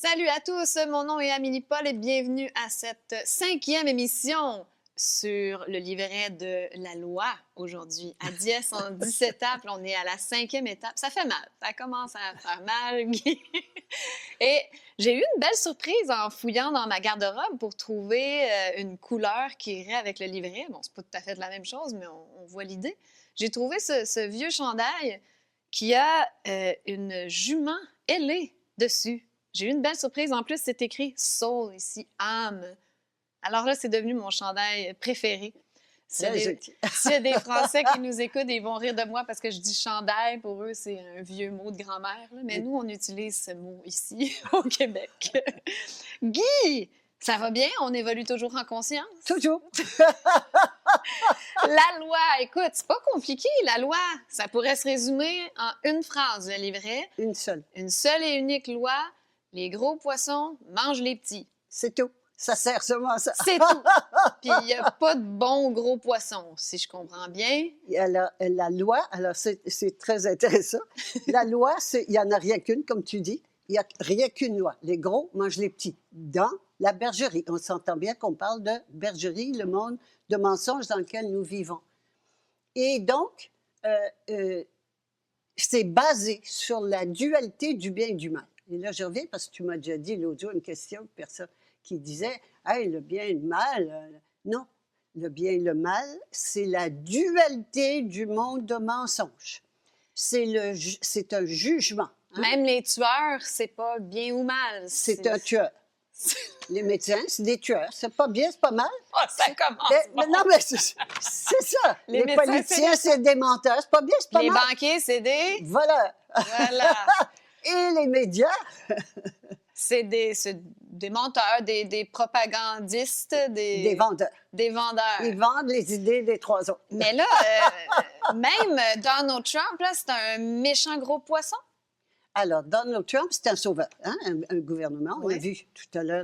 Salut à tous, mon nom est Amélie Paul et bienvenue à cette 5e émission sur le livret de la loi aujourd'hui. À 10 en 10 étapes, on est à la 5e étape. Ça fait mal, ça commence à faire mal. Et j'ai eu une belle surprise en fouillant dans ma garde-robe pour trouver une couleur qui irait avec le livret. Bon, c'est pas tout à fait la même chose, mais on voit l'idée. J'ai trouvé ce vieux chandail qui a une jument ailée dessus. J'ai eu une belle surprise. En plus, c'est écrit « soul » ici, « âme ». Alors là, c'est devenu mon chandail préféré. S'il y a des Français qui nous écoutent, ils vont rire de moi parce que je dis chandail. Pour eux, c'est un vieux mot de grand-mère. Mais nous, on utilise ce mot ici, au Québec. Guy, ça va bien? On évolue toujours en conscience? Toujours. La loi, écoute, c'est pas compliqué, la loi. Ça pourrait se résumer en une phrase, le livret. Une seule. Une seule et unique loi. Les gros poissons mangent les petits. C'est tout. Ça sert seulement à ça. C'est tout. Puis il n'y a pas de bons gros poissons, si je comprends bien. La loi, alors c'est très intéressant. La loi, il n'y en a rien qu'une, comme tu dis. Il n'y a rien qu'une loi. Les gros mangent les petits. Dans la bergerie. On s'entend bien qu'on parle de bergerie, le monde de mensonges dans lequel nous vivons. Et donc, c'est basé sur la dualité du bien et du mal. Et là, je reviens parce que tu m'as déjà dit l'autre jour une question de personne qui disait « Hey, le bien et le mal. » Non, le bien et le mal, c'est la dualité du monde de mensonges. C'est un jugement. Hein? Même les tueurs, c'est pas bien ou mal. C'est un tueur. Les médecins, c'est des tueurs. C'est pas bien, c'est pas mal. Oh, ça commence mais non, mais c'est ça. Les politiciens, c'est des menteurs. C'est pas bien, c'est pas mal. Les banquiers, c'est des... Voilà. Et les médias... c'est des menteurs, des propagandistes, des vendeurs. Des vendeurs. Ils vendent les idées des trois autres. Mais là, même Donald Trump, là, c'est un méchant gros poisson. Alors, Donald Trump, c'est un sauveur, hein, un gouvernement. On a vu tout à l'heure,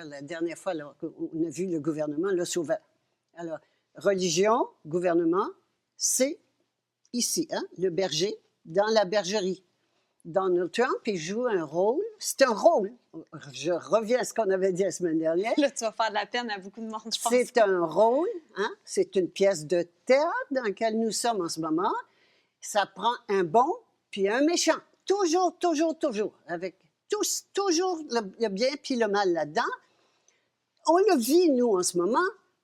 la dernière fois, on a vu le gouvernement, le sauveur. Alors, religion, gouvernement, c'est ici, hein, le berger, dans la bergerie. Donald Trump, il joue un rôle. C'est un rôle. Je reviens à ce qu'on avait dit la semaine dernière. Là, tu vas faire de la peine à beaucoup de monde, je pense. C'est un rôle, hein? C'est une pièce de théâtre dans laquelle nous sommes en ce moment. Ça prend un bon puis un méchant. Toujours, toujours, toujours. Avec toujours le bien puis le mal là-dedans. On le vit, nous, en ce moment.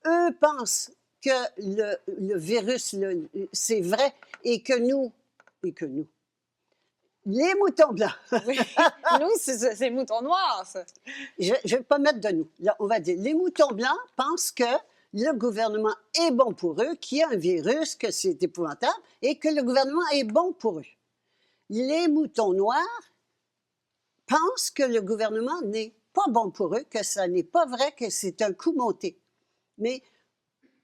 Eux pensent que le virus, c'est vrai et que nous... Les moutons blancs. Oui, nous, c'est moutons noirs, ça. Je ne vais pas mettre de nous. Là, on va dire, les moutons blancs pensent que le gouvernement est bon pour eux, qu'il y a un virus, que c'est épouvantable, et que le gouvernement est bon pour eux. Les moutons noirs pensent que le gouvernement n'est pas bon pour eux, que ça n'est pas vrai, que c'est un coup monté. Mais,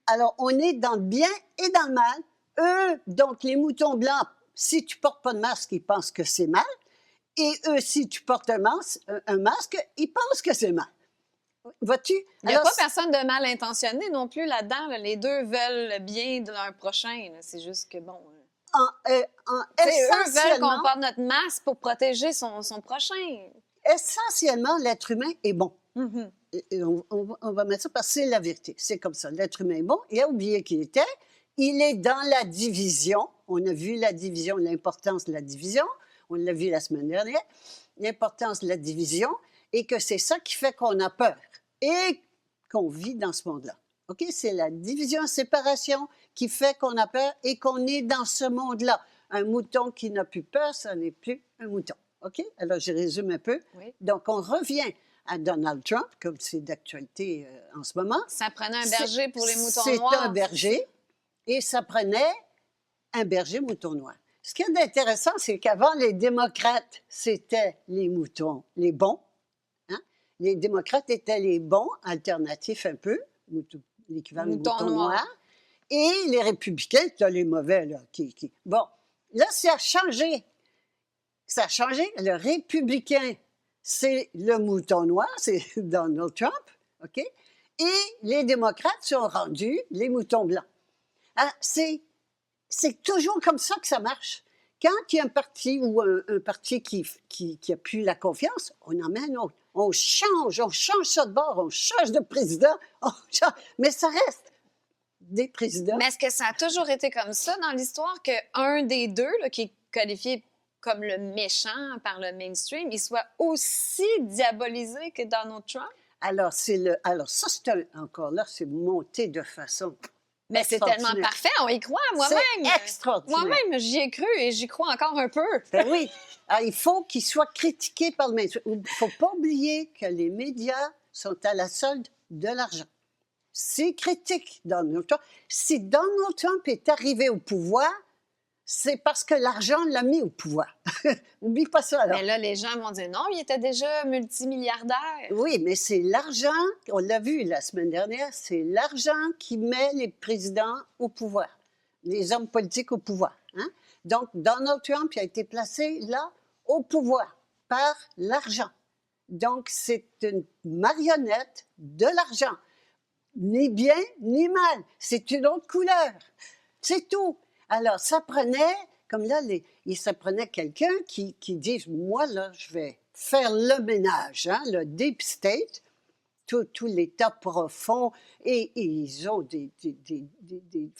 alors, on est dans le bien et dans le mal. Eux, donc, les moutons blancs, si tu ne portes pas de masque, ils pensent que c'est mal. Et eux, si tu portes un masque, ils pensent que c'est mal. Vois-tu? Il n'y a pas personne de mal intentionné non plus là-dedans. Là. Les deux veulent le bien de leur prochain. C'est juste que, bon... eux veulent qu'on porte notre masque pour protéger son prochain. Essentiellement, l'être humain est bon. Et on va mettre ça parce que c'est la vérité. C'est comme ça. L'être humain est bon. Il a oublié qui il était. Il est dans la division. On a vu la division, l'importance de la division. On l'a vu la semaine dernière. L'importance de la division et que c'est ça qui fait qu'on a peur et qu'on vit dans ce monde-là. OK? C'est la division, séparation qui fait qu'on a peur et qu'on est dans ce monde-là. Un mouton qui n'a plus peur, ça n'est plus un mouton. OK? Alors, je résume un peu. Oui. Donc, on revient à Donald Trump, comme c'est d'actualité en ce moment. Ça prenait un berger pour les moutons noirs. C'est un berger et ça prenait un berger mouton noir. Ce qui est intéressant, c'est qu'avant, les démocrates, c'était les moutons, les bons. Hein? Les démocrates étaient les bons, alternatifs un peu, l'équivalent de mouton noir. Et les républicains, c'était les mauvais. Là, Bon, là, ça a changé. Ça a changé. Le républicain, c'est le mouton noir, c'est Donald Trump, OK? Et les démocrates sont rendus les moutons blancs. C'est toujours comme ça que ça marche. quand il y a un parti ou un parti qui a plus la confiance, on en met un autre. On change ça de bord, on change de président, mais ça reste des présidents. Mais est-ce que ça a toujours été comme ça dans l'histoire qu'un des deux, là, qui est qualifié comme le méchant par le mainstream, il soit aussi diabolisé que Donald Trump? Alors, ça, encore là, c'est monté de façon Mais c'est tellement parfait, on y croit, moi-même. C'est extraordinaire. Moi-même, j'y ai cru et j'y crois encore un peu. Ben oui. Alors, il faut qu'il soit critiqué par le mainstream. Il ne faut pas oublier que les médias sont à la solde de l'argent. C'est critique Donald Trump. Si Donald Trump est arrivé au pouvoir, c'est parce que l'argent l'a mis au pouvoir. Oublie pas ça, alors. Mais là, les gens vont dire non, il était déjà multimilliardaire. Oui, mais c'est l'argent, on l'a vu la semaine dernière, c'est l'argent qui met les présidents au pouvoir, les hommes politiques au pouvoir. Hein? Donc, Donald Trump a été placé là, au pouvoir, par l'argent. Donc, c'est une marionnette de l'argent. Ni bien, ni mal. C'est une autre couleur. C'est tout. Alors, ça prenait, comme là, ça prenait quelqu'un qui dit, moi, là, je vais faire le ménage, hein, le deep state, tout l'État profond, et ils ont des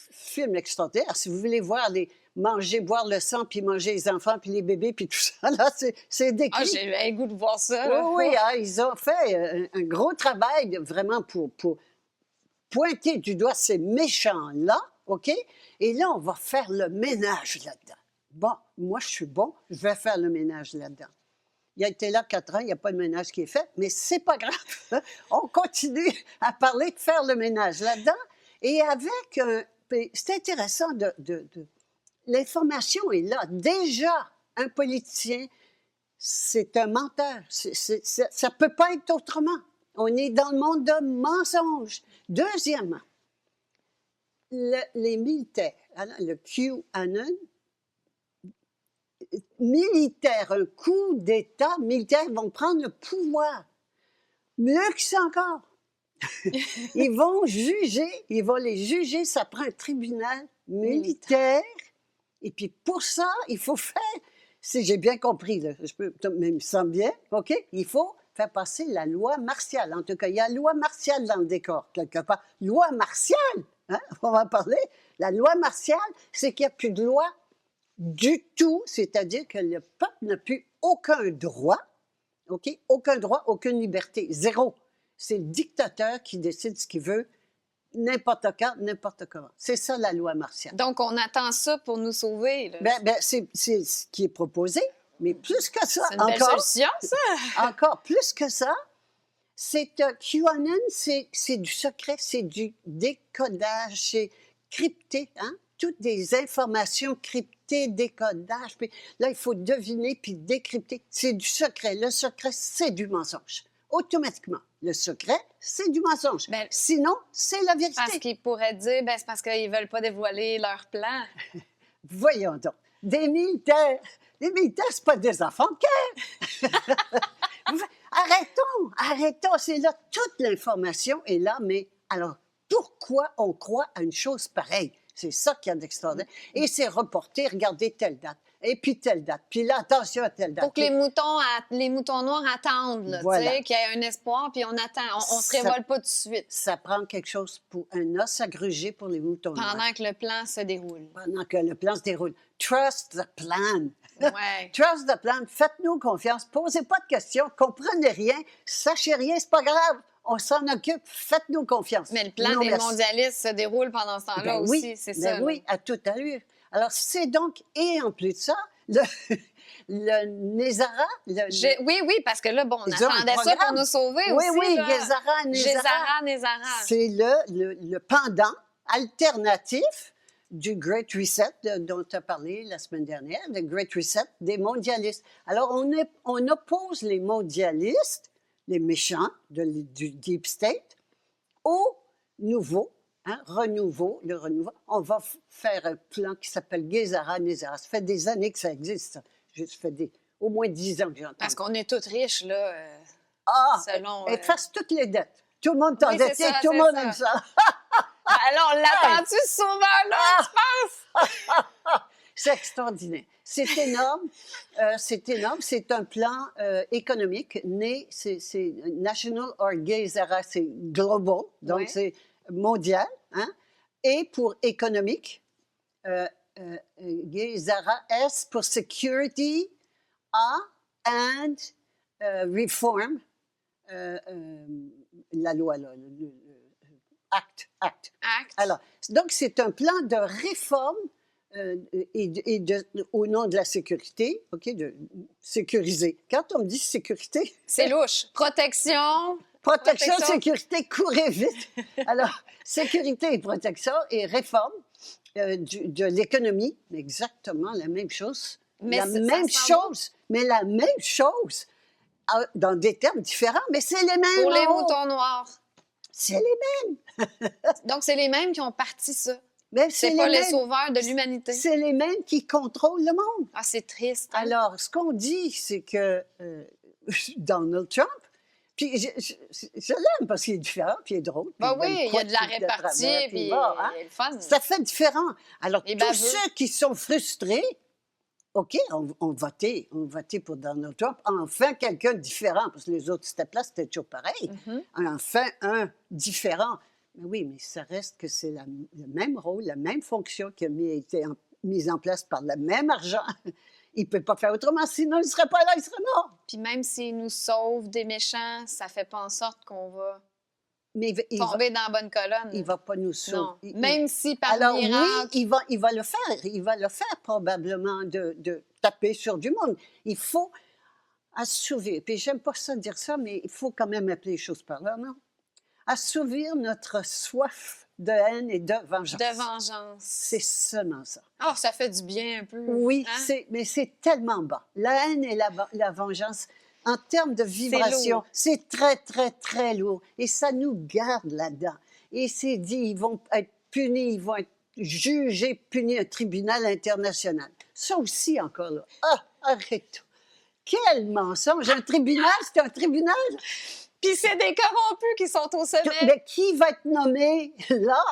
films extraordinaires. Si vous voulez voir boire le sang, puis manger les enfants, puis les bébés, puis tout ça, là, c'est décrit. Ah, j'ai eu le goût de voir ça. Là. Oui, hein, ils ont fait un gros travail vraiment pour pointer du doigt ces méchants-là, OK? Et là, on va faire le ménage là-dedans. Bon, moi, je suis bon, je vais faire le ménage là-dedans. Il a été là 4 ans, il n'y a pas de ménage qui est fait, mais c'est pas grave. On continue à parler de faire le ménage là-dedans. Et c'est intéressant l'information est là. Déjà, un politicien, c'est un menteur. Ça ne peut pas être autrement. On est dans le monde de mensonges. Deuxièmement, les militaires, le QAnon, un coup d'État militaire, vont prendre le pouvoir. Mieux que ça encore. Ils vont les juger, ça prend un tribunal militaire. Et puis pour ça, il faut faire, si j'ai bien compris, là, mais il me semble bien, OK? Il faut faire passer la loi martiale. En tout cas, il y a la loi martiale dans le décor, quelque part. Loi martiale, hein? On va en parler. La loi martiale, c'est qu'il n'y a plus de loi du tout, c'est-à-dire que le peuple n'a plus aucun droit, OK? Aucun droit, aucune liberté, zéro. C'est le dictateur qui décide ce qu'il veut, n'importe quand, n'importe comment. C'est ça, la loi martiale. Donc, on attend ça pour nous sauver. Là. C'est ce qui est proposé, mais plus que ça, c'est une belle solution, ça! Encore plus que ça, c'est QAnon, c'est du secret, c'est du décodage, c'est crypté, hein? Toutes des informations cryptées, décodage, puis là, il faut deviner puis décrypter. C'est du secret. Le secret, c'est du mensonge. Automatiquement, le secret, c'est du mensonge. Sinon, c'est la vérité. Parce qu'ils pourraient dire, c'est parce qu'ils ne veulent pas dévoiler leur plan. Voyons donc. Des militaires, c'est pas des enfants de cœur. Arrêtons. C'est là, toute l'information est là, mais alors, pourquoi on croit à une chose pareille? C'est ça qu'il y a d'extraordinaire. Et c'est reporté, regardez telle date, et puis telle date, puis là, attention à telle date. Pour que les moutons noirs attendent, là, voilà. Qu'il y ait un espoir, puis on attend. On ne se révolte pas tout de suite. Ça prend quelque chose pour un os à gruger pour les moutons noirs. Pendant que le plan se déroule. Pendant que le plan se déroule. Trust the plan. Ouais. Trust the plan. Faites-nous confiance. Posez pas de questions. Comprenez rien. Sachez rien. C'est pas grave. On s'en occupe, faites-nous confiance. Mais le plan des mondialistes se déroule pendant ce temps-là aussi, oui, c'est ça. Oui, à toute allure. Alors, c'est donc, et en plus de ça, le Nézara... Oui, parce que là, on attendait ça pour nous sauver aussi. Oui, Nézara. C'est le pendant alternatif du Great Reset dont tu as parlé la semaine dernière, le Great Reset des mondialistes. Alors, on oppose les mondialistes, les méchants du Deep State, au nouveau, le renouveau. On va faire un plan qui s'appelle Gezara-Nézara. Ça fait des années que ça existe. Ça fait au moins 10 ans que j'entends. Parce qu'on est tous riches, là, selon... Efface toutes les dettes. Tout le monde t'endetté, tout le monde aime ça. Alors, l'attends-tu ce sauveur-là, tu penses? C'est extraordinaire. C'est énorme. C'est énorme. C'est un plan économique né, c'est National Organization, c'est global, donc Ouais. c'est mondial. Hein? Et pour économique, Gezara S pour security, A and reform, la loi, là, acte. Acte. Alors, donc, c'est un plan de réforme au nom de la sécurité, OK, de sécuriser. Quand on me dit sécurité, C'est louche. Protection. protection, sécurité, courez vite. Alors, sécurité et protection et réforme de l'économie, exactement la même chose. Mais la ça même sent bon. chose, mais la même chose, dans des termes différents, mais c'est les mêmes Pour les mots. moutons noirs. C'est les Donc, c'est les mêmes qui ont parti ça. mêmes. C'est pas les sauveurs de l'humanité. C'est les mêmes qui contrôlent le monde. Ah, c'est triste. Hein? Alors, ce qu'on dit, c'est que Donald Trump, puis je l'aime parce qu'il est différent, puis il est drôle. puis Ben il oui, donne il y a de la poids, répartie, travers, puis bon, hein. il est le fun. Ça fait différent. Alors, Et tous baveux. ceux qui sont frustrés, OK, on votait pour Donald Trump. Enfin, quelqu'un de différent, parce que les autres, c'était toujours pareil. Mhm. Enfin, un différent. Mais oui, mais ça reste que c'est le même rôle, la même fonction qui a été mise en place par le même argent. Il ne peut pas faire autrement, sinon il ne serait pas là, il serait mort. Puis même s'il nous sauve des méchants, ça fait pas en sorte qu'on va Mais tomber dans la bonne colonne. il va pas nous sauver. Non. Même si par Alors miracle... oui, il va le faire. Il va le faire probablement de taper sur du monde. Il faut assouvir. Puis j'aime pas ça dire ça, mais il faut quand même appeler les choses par leur nom. Assouvir notre soif de haine et de vengeance. De vengeance. C'est seulement ça. Ah, ça fait du bien un peu. Oui, hein? mais c'est tellement bas. La haine et la vengeance, en termes de vibration, lourd. c'est très, très, très lourd. Et ça nous garde là-dedans. Et c'est dit, ils vont être punis, ils vont être jugés, punis à un tribunal international. Ça aussi, encore là. Ah, arrête-toi. Quel mensonge! Un tribunal, c'est un tribunal. Puis c'est des corrompus qui sont au sommet. Mais qui va être nommé là?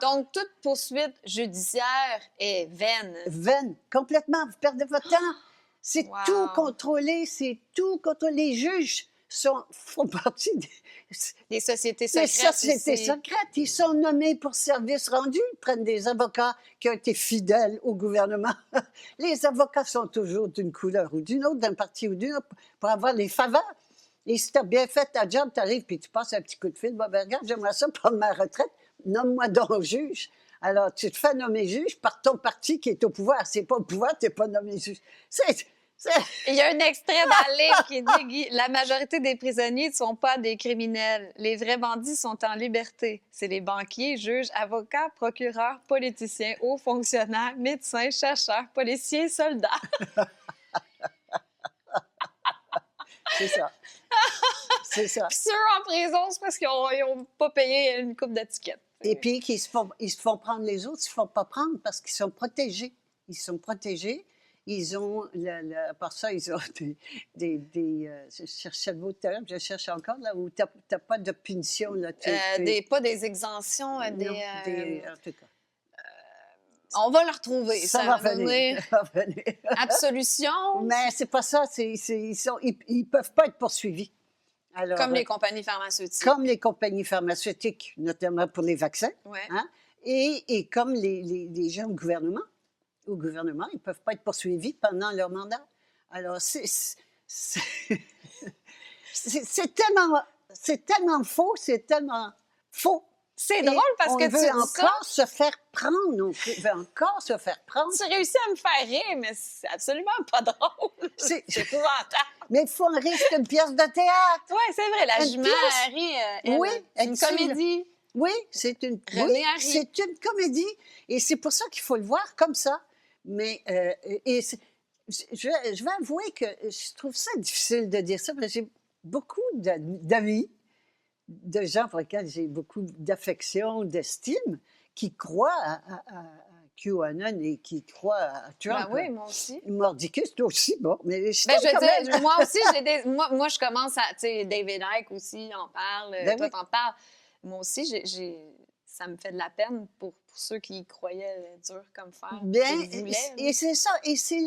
Donc, toute poursuite judiciaire est vaine. Vaine, complètement. Vous perdez votre temps. C'est Wow. tout contrôlé, c'est tout contrôlé. Les juges font partie Des sociétés des secrètes. sociétés ici. secrètes. Ils sont nommés pour service rendu. Ils prennent des avocats qui ont été fidèles au gouvernement. Les avocats sont toujours d'une couleur ou d'une autre, d'un parti ou d'une autre, pour avoir les faveurs. Et si tu as bien fait ta job, tu arrives puis tu passes un petit coup de fil. Bon, ben, regarde, j'aimerais ça prendre ma retraite. Nomme-moi donc juge. Alors, tu te fais nommer juge par ton parti qui est au pouvoir. C'est pas au pouvoir, tu n'es pas nommé juge. Il y a un extrait dans le livre qui dit Guy, la majorité des prisonniers ne sont pas des criminels. Les vrais bandits sont en liberté. C'est les banquiers, juges, avocats, procureurs, politiciens, hauts fonctionnaires, médecins, chercheurs, policiers, soldats. C'est ça. C'est ça. Puis ceux en prison, c'est parce qu'ils n'ont pas payé une coupe d'étiquette. Et puis, ils se font prendre les autres, ils ne se font pas prendre parce qu'ils sont protégés. Ils sont protégés. Ils ont, par ça, ils ont je cherchais le mot terme, je cherche encore, là, où tu n'as pas de punition. Là, Pas des exemptions, non, en tout cas. on va le retrouver. Ça va venir. Ça va venir. Absolution. Mais c'est pas ça, ils peuvent pas être poursuivis. Alors, Comme les compagnies pharmaceutiques. Comme les compagnies pharmaceutiques, notamment pour les vaccins. Ouais. Hein? Et comme les gens au gouvernement, ils ne peuvent pas être poursuivis pendant leur mandat. Alors, c'est tellement faux, c'est tellement faux. C'est drôle parce que on tu veut dis encore ça. se faire prendre. On veut encore se faire prendre. Tu réussis à me faire rire, mais c'est absolument pas drôle. C'est épouvantable. Mais il faut en rire, c'est une pièce de théâtre. Oui, c'est vrai, la Une jument pièce. Harry, elle, Oui, c'est une elle tire. comédie. Oui, c'est une, René Harry. c'est une comédie. Et c'est pour ça qu'il faut le voir comme ça. Mais je vais avouer que je trouve ça difficile de dire ça, parce que j'ai beaucoup d'amis, de gens pour lesquels j'ai beaucoup d'affection, d'estime, qui croient à QAnon et qui croient à Trump. Ben oui, moi aussi. Mordicus, toi aussi, bon. Mais je Ben, je t'aime quand veux dire, même. moi aussi, moi, je commence à... Tu sais, David Icke aussi en parle, Ben toi, oui. t'en parles. Moi aussi, ça me fait de la peine pour ceux qui y croyaient dur comme fer, Bien, qui le voulaient. et c'est ça, et c'est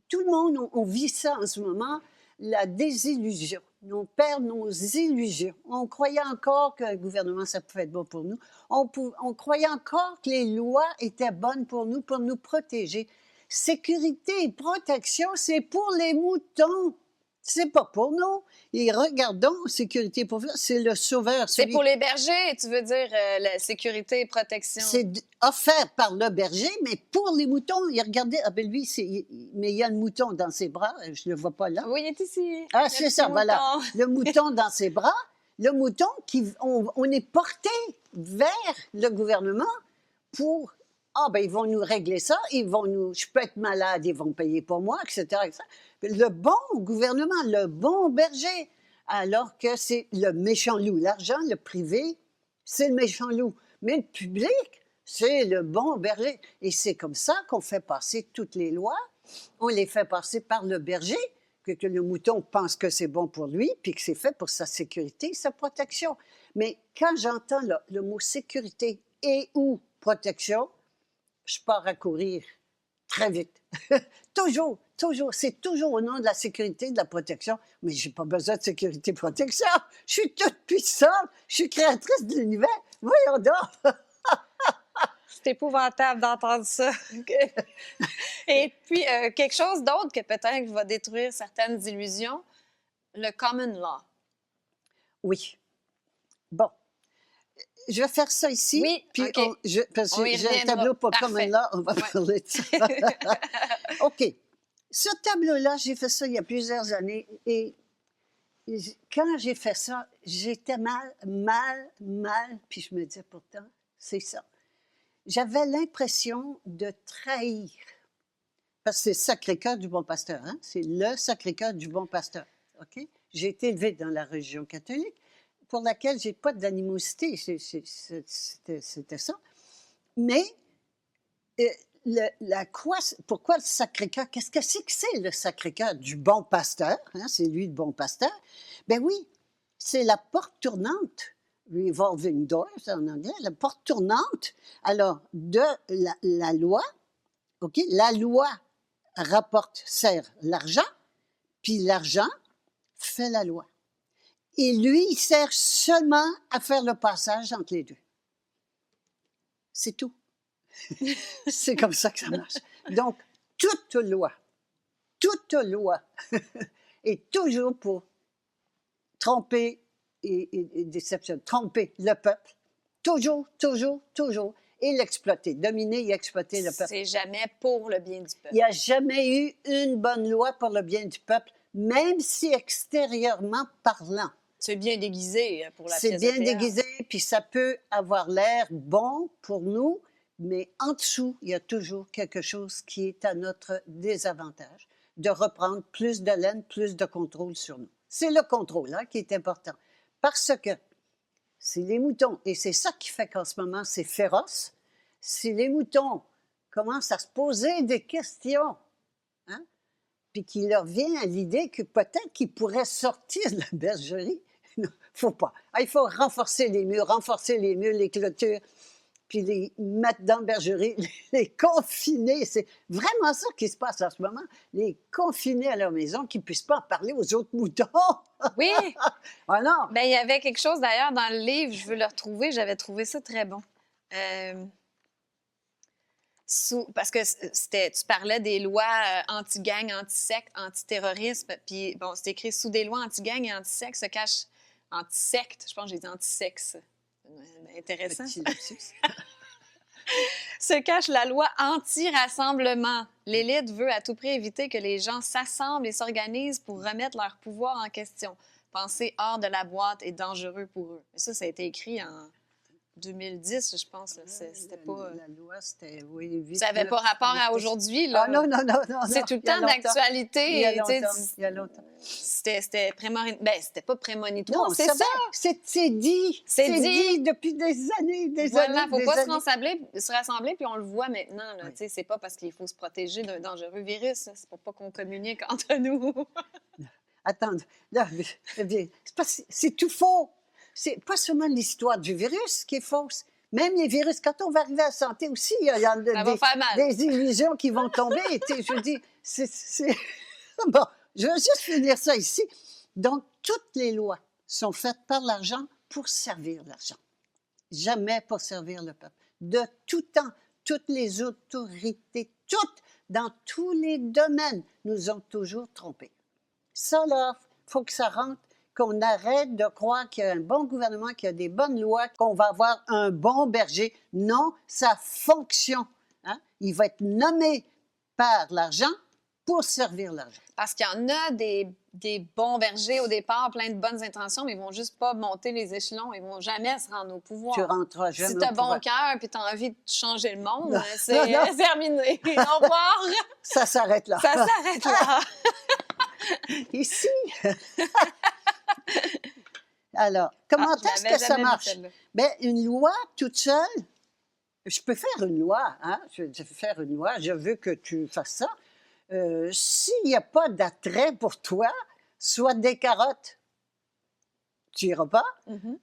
tout le monde, on vit ça en ce moment, la désillusion. On perd nos illusions. On croyait encore que le gouvernement, ça pouvait être bon pour nous. On croyait encore que les lois étaient bonnes pour nous protéger. Sécurité et protection, c'est pour les moutons. C'est pas pour nous. Et regardons, sécurité pour c'est le sauveur. C'est pour les bergers, tu veux dire, la sécurité et protection. C'est offert par le berger, mais pour les moutons, il regardait, ah ben lui, mais il y a le mouton dans ses bras, je ne le vois pas là. Oui, il est ici. Ah, c'est ça, voilà. Le mouton dans ses bras, le mouton, on est porté vers le gouvernement pour, ah ben ils vont nous régler ça, je peux être malade, ils vont payer pour moi, etc., etc. Le bon gouvernement, le bon berger, alors que c'est le méchant loup. L'argent, le privé, c'est le méchant loup. Mais le public, c'est le bon berger. Et c'est comme ça qu'on fait passer toutes les lois. On les fait passer par le berger, que le mouton pense que c'est bon pour lui, puis que c'est fait pour sa sécurité, sa protection. Mais quand j'entends le mot sécurité et ou protection, je pars à courir très vite. Toujours. C'est toujours au nom de la sécurité, de la protection. Mais je n'ai pas besoin de sécurité et protection. Je suis toute puissante. Je suis créatrice de l'univers. Voyons donc. C'est épouvantable d'entendre ça. Et puis, quelque chose d'autre que peut-être va détruire certaines illusions, le common law. Oui. Bon. Je vais faire ça ici. Oui, puis OK. parce que j'ai un tableau pour common law, on va parler de ça. OK. Ce tableau-là, j'ai fait ça il y a plusieurs années et quand j'ai fait ça, j'étais mal, puis je me disais pourtant, c'est ça. J'avais l'impression de trahir, parce que c'est le Sacré-Cœur du Bon Pasteur, hein? C'est le Sacré-Cœur du Bon Pasteur, OK? J'ai été élevée dans la religion catholique, pour laquelle je n'ai pas d'animosité, c'était ça. Mais pourquoi le Sacré-Cœur? Qu'est-ce que c'est le Sacré-Cœur du Bon Pasteur? Hein? C'est lui le Bon Pasteur. Ben oui, c'est la porte tournante, revolving door, en anglais, la porte tournante, alors, de la loi, OK? La loi sert l'argent, puis l'argent fait la loi. Et lui, il sert seulement à faire le passage entre les deux. C'est tout. C'est comme ça que ça marche. Donc, toute loi est toujours pour tromper et déceptionner, tromper le peuple. Toujours. Et l'exploiter, dominer et exploiter le peuple. C'est jamais pour le bien du peuple. Il n'y a jamais eu une bonne loi pour le bien du peuple, même si extérieurement parlant. C'est bien déguisé pour la pièce de C'est bien théâtre. déguisé, puis ça peut avoir l'air bon pour nous, mais en dessous, il y a toujours quelque chose qui est à notre désavantage, de reprendre plus de laine, plus de contrôle sur nous. C'est le contrôle qui est important, parce que c'est les moutons, et c'est ça qui fait qu'en ce moment, c'est féroce, si les moutons commencent à se poser des questions, hein, puis qu'il leur vient à l'idée que peut-être qu'ils pourraient sortir de la bergerie. Non, faut pas. Il faut renforcer les murs, les clôtures, puis les mettre dans la bergerie, les confiner. C'est vraiment ça qui se passe en ce moment. Les confiner à leur maison, qu'ils ne puissent pas en parler aux autres moutons. Oui! Ah non! Bien, il y avait quelque chose d'ailleurs dans le livre, je veux le retrouver, j'avais trouvé ça très bon. Parce que tu parlais des lois anti-gang, anti-secte, anti-terrorisme, puis bon, c'est écrit sous des lois anti-gang et anti-secte se cache anti-secte, je pense que j'ai dit anti-sexe. Intéressant. Se cache la loi anti-rassemblement. L'élite veut à tout prix éviter que les gens s'assemblent et s'organisent pour remettre leur pouvoir en question. Penser hors de la boîte est dangereux pour eux. Mais ça a été écrit en 2010, je pense. C'était pas... La loi, c'était, oui, vite. Ça n'avait pas rapport à aujourd'hui, là. Ah non. C'est tout le temps d'actualité. Il y a longtemps. C'était prémonitoire. Ben, c'était pas prémonitoire, Non, c'est ça. C'est dit. C'est dit depuis des années, voilà, années. Il ne faut pas se rassembler, puis on le voit maintenant. Là, oui. C'est pas parce qu'il faut se protéger d'un dangereux virus. C'est pour pas qu'on communique entre nous. Attends, là, c'est tout faux. C'est pas seulement l'histoire du virus qui est fausse, Même les virus, quand on va arriver à la santé aussi, il y a Ça va faire mal. des illusions qui vont tomber. Je dis, Bon, je vais juste finir ça ici. Donc, toutes les lois sont faites par l'argent pour servir l'argent. Jamais pour servir le peuple. De tout temps, toutes les autorités, toutes, dans tous les domaines, nous ont toujours trompés. Ça, là, il faut que ça rentre, qu'on arrête de croire qu'il y a un bon gouvernement, qu'il y a des bonnes lois, qu'on va avoir un bon berger. Non, ça fonctionne. Hein? Il va être nommé par l'argent pour servir l'argent. Parce qu'il y en a des bons bergers au départ, plein de bonnes intentions, mais ils vont juste pas monter les échelons. Ils vont jamais se rendre au pouvoir. Tu rentreras jamais Si tu as au pouvoir. bon cœur et tu as envie de changer le monde, Non, c'est non, non. terminé. Au revoir. Ça s'arrête là. Ça s'arrête là. Ici. Alors, comment Ah, je est-ce l'avais que ça jamais vu, marche? celle-là. Bien, une loi toute seule, je peux faire une loi, hein? Je vais faire une loi, je veux que tu fasses ça. S'il n'y a pas d'attrait pour toi, soit des carottes, tu n'iras pas. Mhm.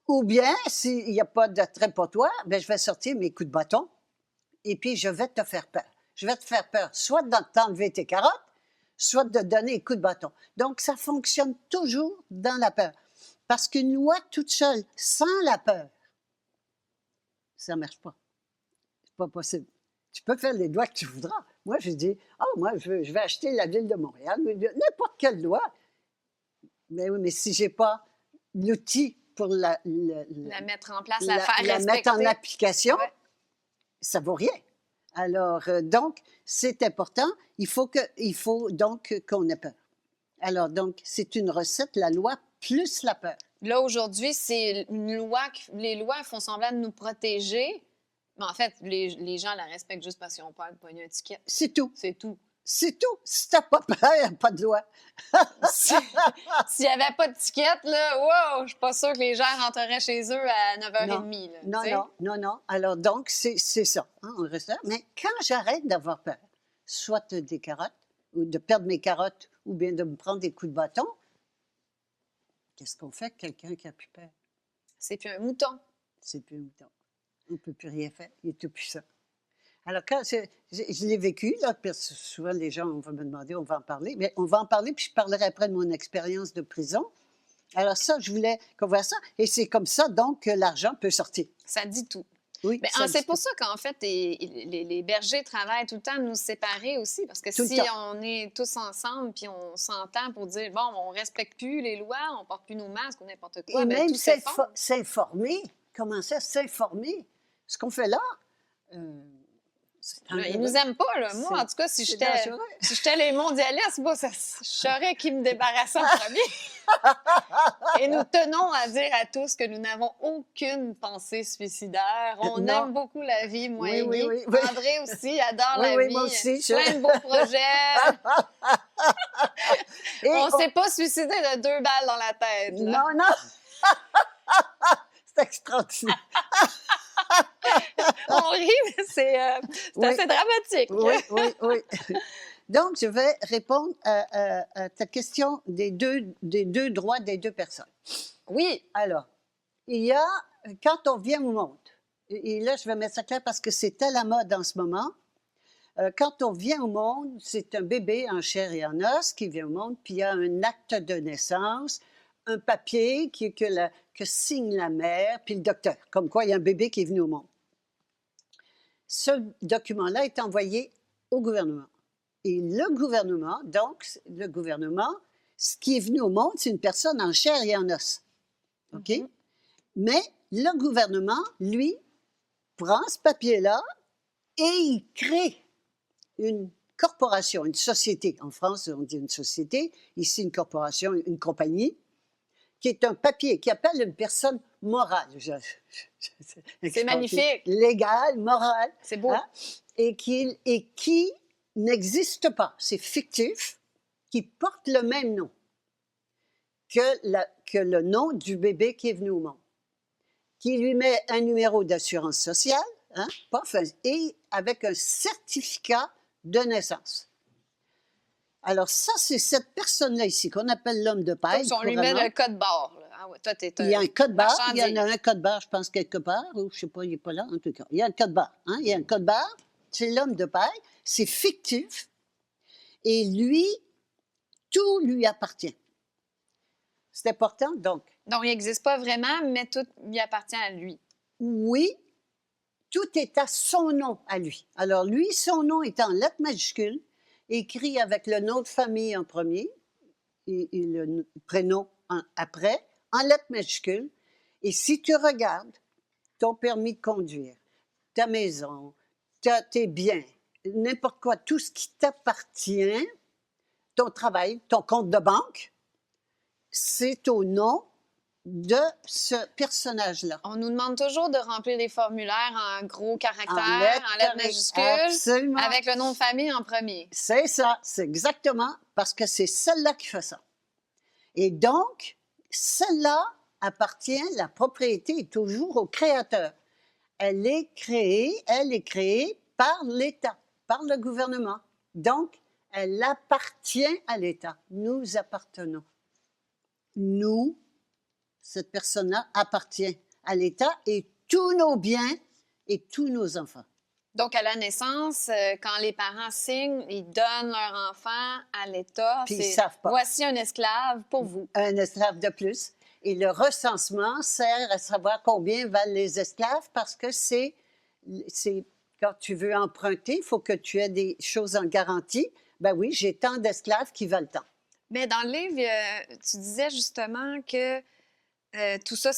Ou bien, s'il n'y a pas d'attrait pour toi, bien, je vais sortir mes coups de bâton et puis je vais te faire peur. Je vais te faire peur, soit de t'enlever tes carottes, soit de te donner un coup de bâton. Donc, ça fonctionne toujours dans la peur. Parce qu'une loi toute seule, sans la peur, ça ne marche pas. C'est pas possible. Tu peux faire les lois que tu voudras. Moi, je dis, moi, je vais acheter la ville de Montréal, n'importe quelle loi. Mais oui, mais si je n'ai pas l'outil pour La mettre en place, la faire la respecter. mettre en application, Ouais. ça ne vaut rien. Alors, donc, c'est important. Il faut donc qu'on ait peur. Alors, donc, c'est une recette, la loi plus la peur. Là, aujourd'hui, c'est une loi. Les lois font semblant de nous protéger. Mais en fait, les gens la respectent juste parce qu'ils ont peur de pogner un ticket. C'est tout. C'est tout. C'est tout. Si tu n'as pas peur, il n'y a pas de loi. S'il n'y avait pas de ticket, là, wow, je suis pas sûre que les gens rentreraient chez eux à 9h30. Là, Non, tu sais. non. Alors, donc, c'est ça. Hein, on reste là. Mais quand j'arrête d'avoir peur, soit des carottes, ou de perdre mes carottes, ou bien de me prendre des coups de bâton, qu'est-ce qu'on fait avec quelqu'un qui n'a plus peur? C'est plus un mouton. C'est plus un mouton. On ne peut plus rien faire. Il est tout puissant. Alors, quand je l'ai vécu, là, parce que souvent les gens vont me demander, on va en parler, mais on va en parler, puis je parlerai après de mon expérience de prison. Alors ça, je voulais qu'on voit ça, et c'est comme ça, donc, que l'argent peut sortir. Ça dit tout. Oui, Mais ça c'est dit pour tout. ça qu'en fait, les bergers travaillent tout le temps à nous séparer aussi. Parce que Tout le si temps. on est tous ensemble puis on s'entend pour dire, bon, on respecte plus les lois, on porte plus nos masques ou n'importe quoi, Et bien, même tout s'effondre. s'informer. Comment ça, s'informer? Ce qu'on fait là, c'est Là, ils dangereux. nous aiment pas, là. Moi, C'est- en tout cas, si c'est j'étais dangereux. si j'étais les mondialistes, moi, je saurais qui me débarrassait en premier. Et nous tenons à dire à tous que nous n'avons aucune pensée suicidaire. On Non. aime beaucoup la vie, moi Oui, et oui, Guy. oui, oui. André aussi adore Oui, la oui, vie. moi aussi, Plein de beaux projets. Et On s'est pas suicidé de 2 balles dans la tête. Là. Non, non! C'est extraordinaire. On rit, mais c'est Oui. assez dramatique. Oui. Donc, je vais répondre à ta question des deux droits des deux personnes. Oui, Alors, il y a, quand on vient au monde, et là, je vais mettre ça clair parce que c'est à la mode en ce moment, quand on vient au monde, c'est un bébé en chair et en os qui vient au monde, puis il y a un acte de naissance, un papier que signe la mère, puis le docteur, comme quoi il y a un bébé qui est venu au monde. Ce document-là est envoyé au gouvernement. Et le gouvernement, ce qui est venu au monde, c'est une personne en chair et en os. OK? Mhm. Mais le gouvernement, lui, prend ce papier-là et il crée une corporation, une société. En France, on dit une société. Ici, une corporation, une compagnie, qui est un papier qui appelle une personne morale. C'est magnifique. Légale, morale. C'est beau. Hein? Et qui n'existe pas. C'est fictif, qui porte le même nom que le nom du bébé qui est venu au monde, qui lui met un numéro d'assurance sociale, hein, et avec un certificat de naissance. Alors ça, c'est cette personne-là ici, qu'on appelle l'homme de paille. Donc, on lui met le code barre. Là. Ah Ah ouais, toi, t'es Il y a un code barre, il y en marchandise. a un code barre, je pense, quelque part, ou je sais pas, il n'est pas là, en tout cas. Il y a un code barre, hein? Il y a un code barre, c'est l'homme de paille, c'est fictif, et lui, tout lui appartient. C'est important, donc. Donc, il n'existe pas vraiment, mais tout lui appartient à lui. Oui, tout est à son nom, à lui. Alors, lui, son nom est en lettres majuscules, écrit avec le nom de famille en premier et le prénom après, en lettres majuscules. Et si tu regardes ton permis de conduire, ta maison, tes biens, n'importe quoi, tout ce qui t'appartient, ton travail, ton compte de banque, c'est au nom de ce personnage-là. On nous demande toujours de remplir les formulaires en gros caractères, lettres en lettres majuscules, absolument. avec le nom de famille en premier. C'est ça, c'est exactement parce que c'est celle-là qui fait ça. Et donc, celle-là appartient, la propriété est toujours au créateur. Elle est créée par l'État, par le gouvernement. Donc, elle appartient à l'État. Nous appartenons. Nous, cette personne-là appartient à l'État et tous nos biens et tous nos enfants. Donc, à la naissance, quand les parents signent, ils donnent leur enfant à l'État. Puis ils savent pas. Voici un esclave pour vous. Un esclave de plus. Et le recensement sert à savoir combien valent les esclaves parce que c'est quand tu veux emprunter, il faut que tu aies des choses en garantie. Ben oui, j'ai tant d'esclaves qui valent tant. Mais dans le livre, tu disais justement que tout ça,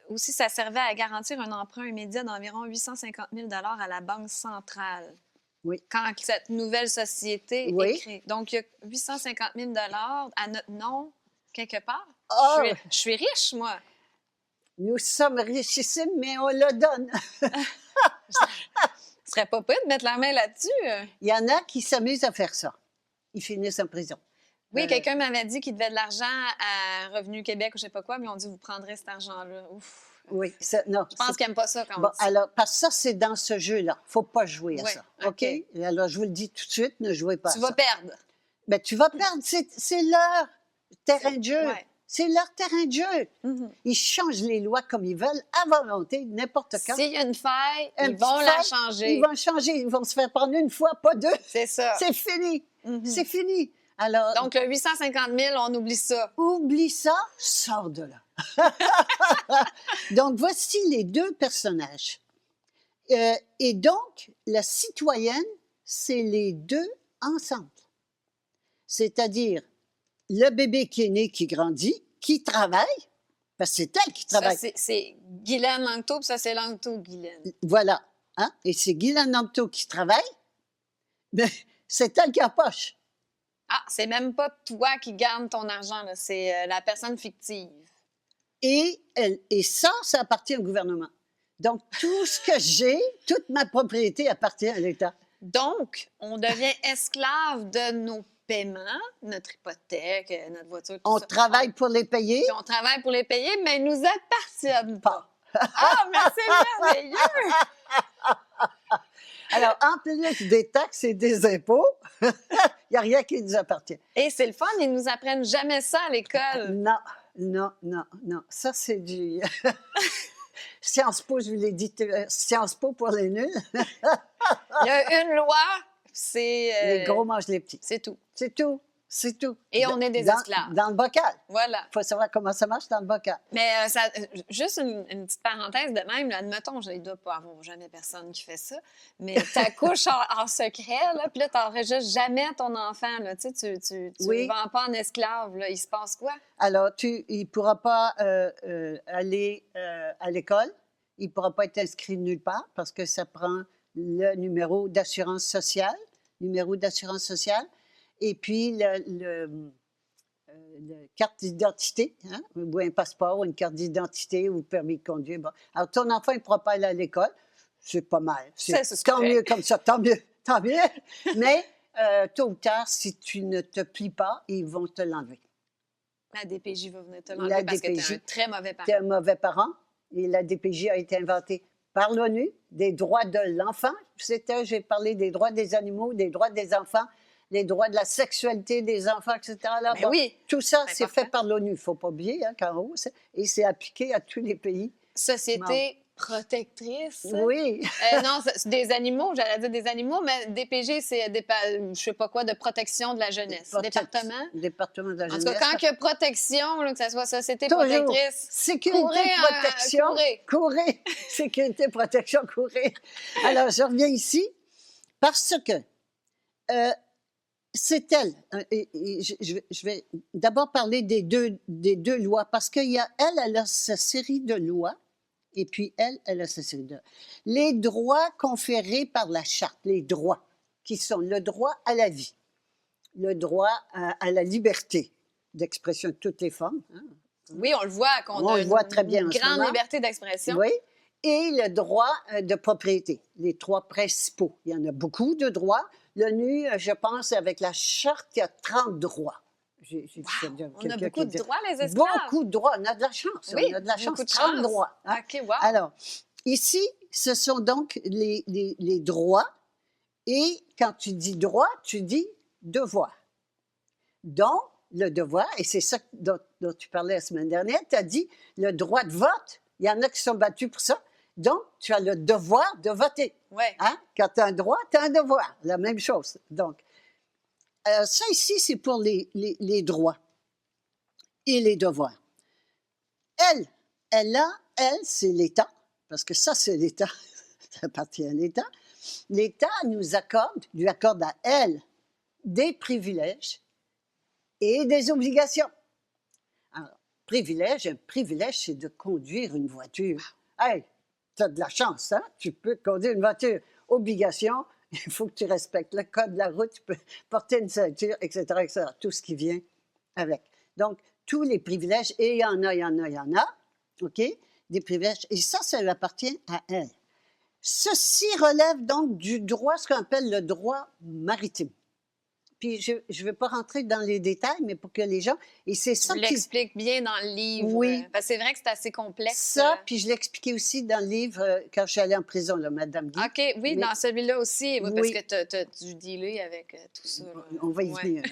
aussi, ça servait à garantir un emprunt immédiat d'environ 850 000 à la Banque centrale. Oui. Quand cette nouvelle société Oui. est créée. Donc, il y a 850 000 à notre nom, quelque part. Oh! Je suis riche, moi. Nous sommes richissimes, mais on le donne. Ce serait pas pire de mettre la main là-dessus. Il y en a qui s'amusent à faire ça. Ils finissent en prison. Oui, quelqu'un m'avait dit qu'il devait de l'argent à Revenu Québec ou je sais pas quoi, mais on dit vous prendrez cet argent-là. Ouf. Oui, non. Je pense qu'ils n'aiment pas ça quand Bon, on dit ça. alors, parce que ça, c'est dans ce jeu-là. Il ne faut pas jouer à Oui, ça. OK. OK? Alors, je vous le dis tout de suite, ne jouez pas Tu à vas ça. perdre. Ben, tu vas perdre. C'est leur terrain de jeu. Ouais. C'est leur terrain de jeu. Mhm. Ils changent les lois comme ils veulent, à volonté, n'importe quand. S'il y a une faille, Une ils vont petite la faille, changer. Ils vont changer. Ils vont se faire prendre une fois, pas deux. C'est ça. C'est fini. Mhm. C'est fini. Alors, Donc, le 850 000, on oublie ça. oublie ça, sors de là. Donc, voici les deux personnages. Et donc, la citoyenne, c'est les deux ensemble. C'est-à-dire le bébé qui est né, qui grandit, qui travaille, parce que c'est elle qui travaille. Ça, c'est Guylaine Langto, puis ça, c'est Langto-Guylaine. Voilà. Hein? Et c'est Guylaine Langto qui travaille, mais c'est elle qui empoche. Ah, c'est même pas toi qui garde ton argent, là, c'est la personne fictive. Et ça appartient au gouvernement. Donc, tout ce que j'ai, toute ma propriété appartient à l'État. Donc, on devient esclave de nos paiements, notre hypothèque, notre voiture, tout On ça. travaille pour les payer. Puis on travaille pour les payer, mais ils nous appartiennent pas. Ah, mais c'est merveilleux! Alors, en plus des taxes et des impôts, il n'y a rien qui nous appartient. Et c'est le fun, ils nous apprennent jamais ça à l'école. Non, non, non, non. Ça, c'est du... Sciences Po, je vous l'ai dit, Sciences Po pour les nuls. Il y a une loi, c'est... Les gros mangent les petits. C'est tout. C'est tout, c'est tout. Et on est des Dans- esclaves. Dans le bocal. Voilà. Il faut savoir comment ça marche dans le bocal. Mais juste une petite parenthèse de même, là, admettons, il ne doit pas avoir jamais personne qui fait ça, mais tu accouches en secret, là, puis là, tu n'enregistres jamais ton enfant, là, tu Oui. le vends pas en esclave, là, il se passe quoi? Alors, il ne pourra pas aller à l'école. Il ne pourra pas être inscrit nulle part parce que ça prend le numéro d'assurance sociale, et puis le carte d'identité, hein, ou un passeport, ou une carte d'identité, ou permis de conduire. Bon. Alors, ton enfant, il ne pourra pas aller à l'école. C'est pas mal. C'est Tant correct. mieux comme ça, tant mieux, tant mieux. Mais tôt ou tard, si tu ne te plies pas, ils vont te l'enlever. La DPJ va venir te La l'enlever parce que tu es DPJ. un très mauvais Tu es parent. un mauvais parent. Et la DPJ a été inventée par l'ONU, des droits de l'enfant. J'ai parlé des droits des animaux, des droits des enfants. les droits de la sexualité des enfants, etc. Là, Ben oui, tout ça, c'est c'est important. fait par l'ONU, il ne faut pas oublier, hein, qu'en haut, et c'est appliqué à tous les pays. Société protectrice. Oui. Non, c'est des animaux, j'allais dire des animaux, mais DPG, c'est je sais pas quoi, de protection de la jeunesse. Département. Département de la En tout jeunesse. cas, quand il y a protection, là, que ce soit société Toujours. protectrice, Sécurité, courez, protection. Courez. Sécurité, protection, courir. Alors, je reviens ici parce que c'est elle. Et je vais d'abord parler des deux lois parce qu'il y a elle a sa série de lois. Et puis, elle a sa série de... Les droits conférés par la Charte, les droits, qui sont le droit à la vie, le droit à la liberté d'expression de toutes les formes. Hein. Oui, on le voit, qu'on on a le voit très bien une en ce grande moment. liberté d'expression. Oui, et le droit de propriété, les trois principaux. Il y en a beaucoup de droits. L'ONU, je pense, avec la Charte, il y a 30 droits. On a beaucoup de droits, les esclaves. Beaucoup de droits. On a de la chance. Oui, on a de la chance. beaucoup de 30 chance. droits. Hein? OK, wow. Alors, ici, ce sont donc les droits. Et quand tu dis droit, tu dis devoir. Donc, le devoir, et c'est ça dont tu parlais la semaine dernière, tu as dit le droit de vote. Il y en a qui sont battus pour ça. Donc, tu as le devoir de voter. Ouais. Hein? Quand tu as un droit, tu as un devoir. La même chose. Donc, ça ici, c'est pour les droits et les devoirs. Elle, c'est l'État, parce que ça, c'est l'État, ça appartient à l'État. L'État lui accorde à elle des privilèges et des obligations. Alors, un privilège, c'est de conduire une voiture. Hey, tu as de la chance, hein? Tu peux conduire une voiture. Obligation, il faut que tu respectes le code de la route, tu peux porter une ceinture, etc., etc., tout ce qui vient avec. Donc, tous les privilèges, et il y en a, OK? Des privilèges, et ça lui appartient à elle. Ceci relève donc du droit, ce qu'on appelle le droit maritime. Puis, je ne vais pas rentrer dans les détails, mais pour que les gens... Et c'est ça qui... l'explique bien dans le livre. Oui. Parce que c'est vrai que c'est assez complexe. Ça, puis je l'ai expliqué aussi dans le livre quand je suis allée en prison, là, Madame Guy. OK, oui, dans celui-là aussi, oui, oui. parce que tu as dû dealer avec tout ça. Là. On va y venir.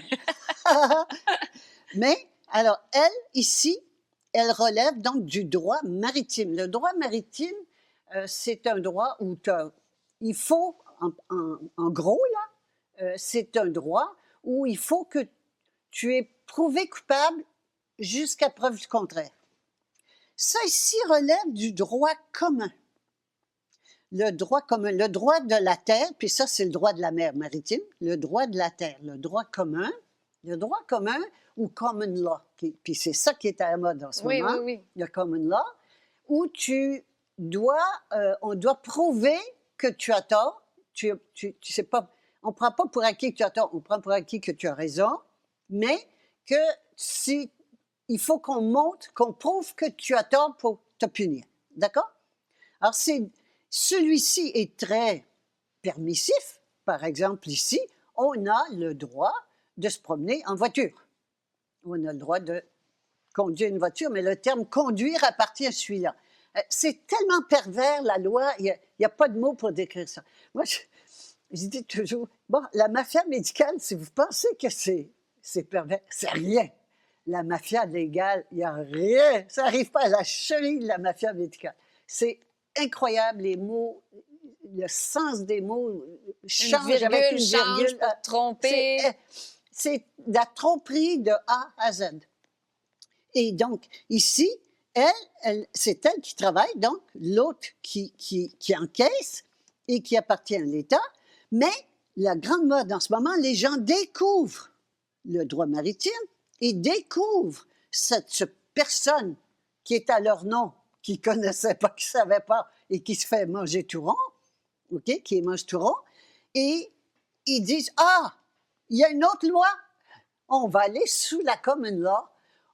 Mais, alors, elle, ici, elle relève donc du droit maritime. Le droit maritime, c'est un droit où il faut, en gros, là, c'est un droit où il faut que tu aies prouvé coupable jusqu'à preuve du contraire. Ça ici relève du droit commun. Le droit commun, le droit de la terre, puis ça c'est le droit de la mer maritime, le droit de la terre, le droit commun ou common law, puis c'est ça qui est à la mode en ce moment, le common law, où on doit prouver que tu as tort, tu sais pas, on ne prend pas pour acquis que tu as tort, on prend pour acquis que tu as raison, mais que il faut qu'on montre, qu'on prouve que tu as tort pour te punir. D'accord? Alors, celui-ci est très permissif. Par exemple, ici, on a le droit de se promener en voiture. On a le droit de conduire une voiture, mais le terme « conduire » appartient à celui-là. C'est tellement pervers, la loi, il n'y a pas de mots pour décrire ça. Moi, je dis toujours, bon, la mafia médicale, si vous pensez que c'est pervers, c'est rien. La mafia légale, il n'y a rien. Ça n'arrive pas à la cheville de la mafia médicale. C'est incroyable, les mots, le sens des mots change avec une virgule. Pour tromper. C'est la tromperie de A à Z. Et donc, ici, c'est elle qui travaille, donc l'autre qui encaisse et qui appartient à l'État. Mais la grande mode en ce moment, les gens découvrent le droit maritime et découvrent cette personne qui est à leur nom, qui ne connaissait pas, qui ne savait pas et qui se fait manger tout rond, OK, qui mange tout rond, et ils disent « Ah, il y a une autre loi, on va aller sous la common law ».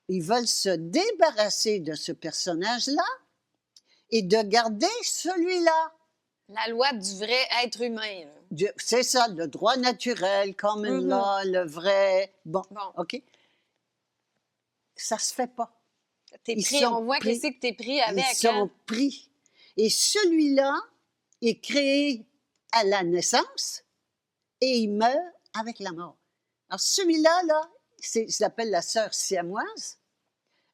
Ils veulent se débarrasser de ce personnage-là et de garder celui-là. La loi du vrai être humain. C'est ça, le droit naturel, common law, le vrai. Bon, OK. Ça ne se fait pas. T'es pris, on voit que c'est que tu es pris avec. Ils sont pris. Et celui-là est créé à la naissance et il meurt avec la mort. Alors, celui-là, là, je l'appelle la sœur siamoise.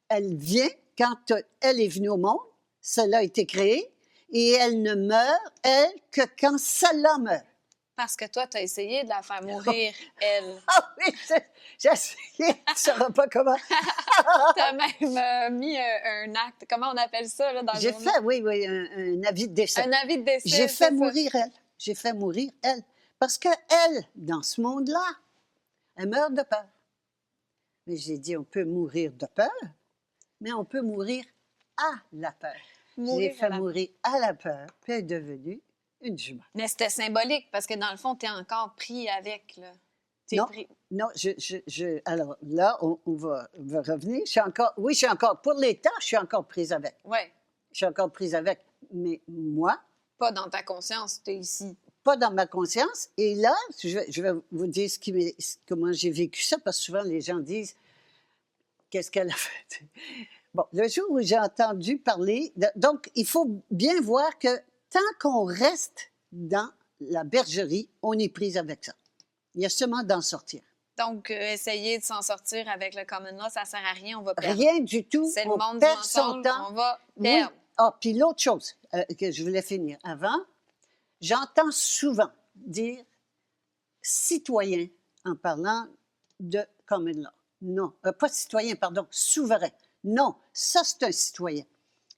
Elle vient quand elle est venue au monde, cela a été créé, et elle ne meurt, elle, que quand celle-là meurt. Parce que toi, tu as essayé de la faire mourir, elle. Ah oui, j'ai essayé, tu ne sauras pas comment. Tu as même mis un acte, comment on appelle ça là, dans le J'ai journal? fait, oui, un avis de décès. Un avis de décès. J'ai c'est fait ça. mourir elle. J'ai fait mourir elle. Parce qu'elle, dans ce monde-là, elle meurt de peur. Mais j'ai dit, on peut mourir de peur, mais on peut mourir à la peur. J'ai Mourir à fait la- mourir à la peur, puis elle est devenue une jument. Mais c'était symbolique parce que dans le fond, tu es encore pris avec. Là. T'es Non. pris. Non, alors là, on va revenir. Oui, je suis encore, pour l'État, je suis encore prise avec. Ouais. Je suis encore prise avec. Mais moi, Pas dans ta conscience, tu es ici. pas dans ma conscience. Et là, je vais vous dire comment j'ai vécu ça, parce que souvent, les gens disent, qu'est-ce qu'elle a fait? Bon, le jour où j'ai entendu parler, donc, il faut bien voir que tant qu'on reste dans la bergerie, on est prise avec ça. Il y a seulement d'en sortir. Donc, essayer de s'en sortir avec le common law, ça sert à rien, on va perdre. Rien du tout. C'est le On monde du perd son mensonge, temps. on va Oui. perdre. Ah, puis l'autre chose que je voulais finir avant, j'entends souvent dire citoyen en parlant de common law. Non, pas citoyen, pardon, souverain. Non, ça c'est un citoyen.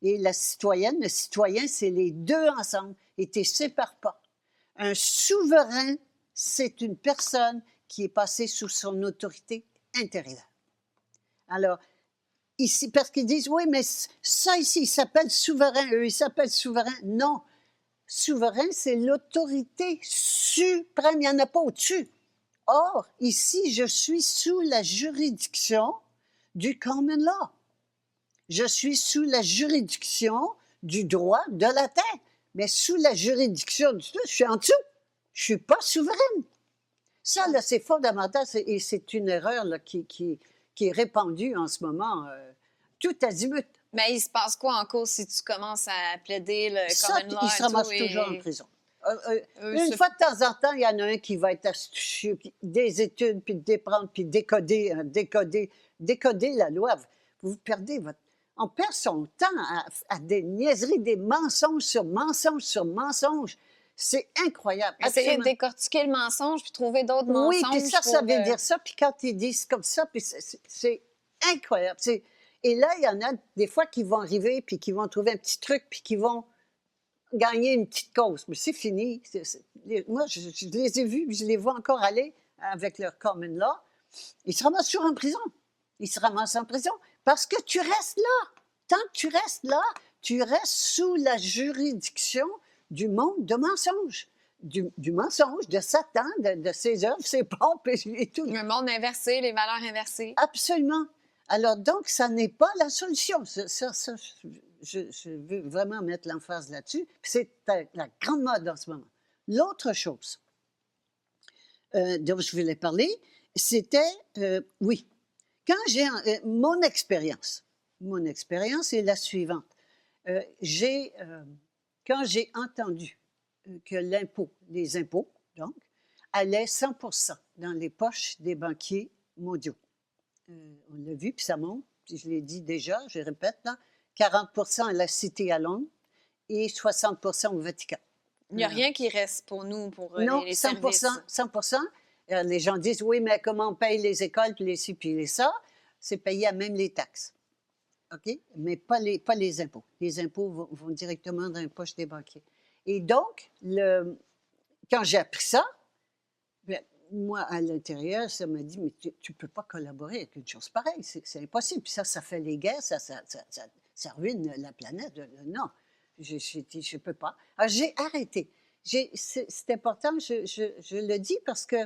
Et la citoyenne, le citoyen, c'est les deux ensemble et tu ne sépares pas. Un souverain, c'est une personne qui est passée sous son autorité intérieure. Alors, ici, parce qu'ils disent, oui, mais ça ici, il s'appelle souverain, eux, ils s'appellent souverain. Non, souverain, c'est l'autorité suprême, il n'y en a pas au-dessus. Or, ici, je suis sous la juridiction du common law. Je suis sous la juridiction du droit de la terre. Mais sous la juridiction du tout, je suis en dessous. Je ne suis pas souveraine. Ça, là, c'est fondamental et c'est une erreur là, qui est répandue en ce moment, tout azimut. Mais il se passe quoi en cours si tu commences à plaider le Ça, common law il et se ramasse tout, toujours en et... prison. c'est- Une fois de temps en temps, il y en a un qui va être astucieux, puis des études, puis déprendre, puis décoder la loi. Vous perdez votre... On perd son temps à des niaiseries, des mensonges sur mensonges sur mensonges. C'est incroyable. Essayer de absolument. décortiquer le mensonge puis trouver d'autres Oui, mensonges. puis ça pour, veut dire ça. Puis quand ils disent comme ça, puis c'est incroyable. Et là, il y en a des fois qui vont arriver, puis qui vont trouver un petit truc, puis qui vont gagner une petite cause. Mais c'est fini. Moi, je les ai vus, puis je les vois encore aller avec leur common law. Ils se ramassent toujours en prison. Ils se ramassent en prison parce que tu restes là. Tant que tu restes là, tu restes sous la juridiction du monde de mensonges. Du mensonge, de Satan, de ses œuvres, ses pompes et tout. Le monde inversé, les valeurs inversées. Absolument. Alors, donc, ça n'est pas la solution. Je veux vraiment mettre l'emphase là-dessus. Puis c'est la grande mode en ce moment. L'autre chose dont je voulais parler, c'était, oui, quand j'ai mon expérience est la suivante. Quand j'ai entendu que les impôts, donc, allaient 100% dans les poches des banquiers mondiaux. On l'a vu, puis ça monte, puis je l'ai dit déjà, je répète, là, 40% à la Cité à Londres et 60% au Vatican. Il n'y a rien qui reste pour nous, pour Non, les 100%, services. 100%. Les gens disent, oui, mais comment on paye les écoles, puis les ci, puis les ça? C'est payé à même les taxes. OK? Mais pas les impôts. Les impôts vont directement dans les poches des banquiers. Et donc, quand j'ai appris ça, bien, moi, à l'intérieur, ça m'a dit, mais tu ne peux pas collaborer avec une chose pareille. C'est impossible. Puis ça fait les guerres, ça ruine la planète. Non, j'ai dit, je ne peux pas. Alors, j'ai arrêté. C'est important, je le dis parce que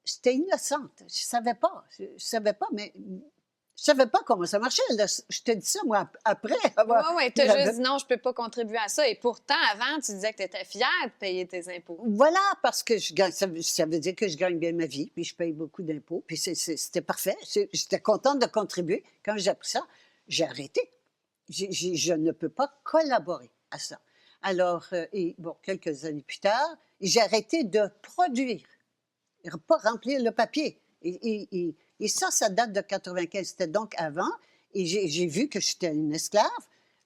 j'étais innocente. Je ne savais pas, mais je ne savais pas comment ça marchait. Là, je te dis ça, moi, après avoir... Oui, tu as juste dit non, je ne peux pas contribuer à ça. Et pourtant, avant, tu disais que tu étais fière de payer tes impôts. Voilà, parce que ça veut dire que je gagne bien ma vie, puis je paye beaucoup d'impôts, puis c'était parfait. J'étais contente de contribuer. Quand j'ai appris ça, j'ai arrêté. Je ne peux pas collaborer à ça. Alors, quelques années plus tard, j'ai arrêté de produire, pas remplir le papier. Et ça date de 95. C'était donc avant. Et j'ai vu que j'étais une esclave.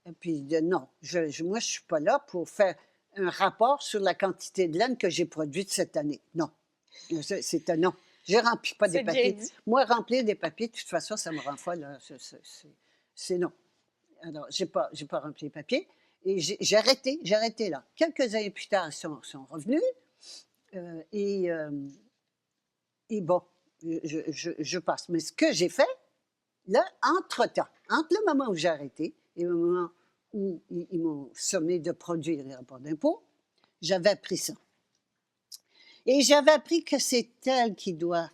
Et puis, non, moi, je ne suis pas là pour faire un rapport sur la quantité de laine que j'ai produite cette année. Non. C'est un non. Je ne remplis pas des C'est bien papiers. dit. Moi, remplir des papiers, de toute façon, ça me rend folle. Là. C'est non. Alors, j'ai pas rempli les papiers. Et j'ai arrêté là. Quelques années plus tard, ils sont revenus. Et bon, je passe. Mais ce que j'ai fait, là, entre-temps, entre le moment où j'ai arrêté et le moment où ils m'ont sommé de produire les rapports d'impôt, j'avais appris ça. Et j'avais appris que c'est elle qui doit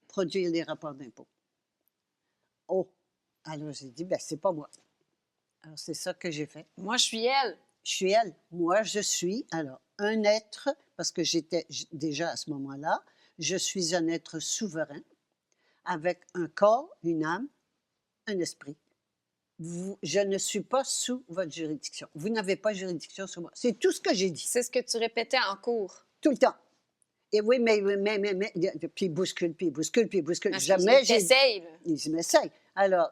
produire les rapports d'impôt. Oh! Alors, j'ai dit, ben c'est pas moi. Alors, c'est ça que j'ai fait. Moi, je suis elle. Je suis elle. Moi, je suis, alors, un être, parce que j'étais déjà à ce moment-là, je suis un être souverain avec un corps, une âme, un esprit. Je ne suis pas sous votre juridiction. Vous n'avez pas juridiction sur moi. C'est tout ce que j'ai dit. C'est ce que tu répétais en cours. Tout le temps. Et oui, mais, puis il bouscule, puis il bouscule, puis il bouscule. Parce Jamais qu'il t'essaye, là. Il m'essaye. Alors,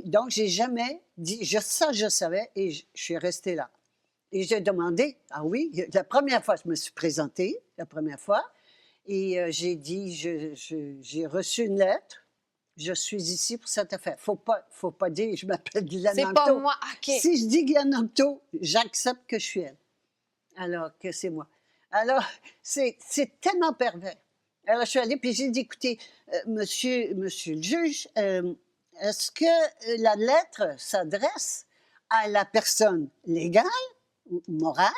donc, j'ai jamais dit, ça, je savais, et je suis restée là. Et j'ai demandé, ah oui, la première fois, je me suis présentée, la première fois, et j'ai dit, j'ai reçu une lettre, je suis ici pour cette affaire. Faut pas dire, je m'appelle Guylaine C'est Anctot. pas moi. OK. Si je dis Guylaine Anctot, j'accepte que je suis elle. Alors que c'est moi. Alors, c'est tellement pervers. Alors, je suis allée, puis j'ai dit, écoutez, monsieur le juge, est-ce que la lettre s'adresse à la personne légale, ou morale,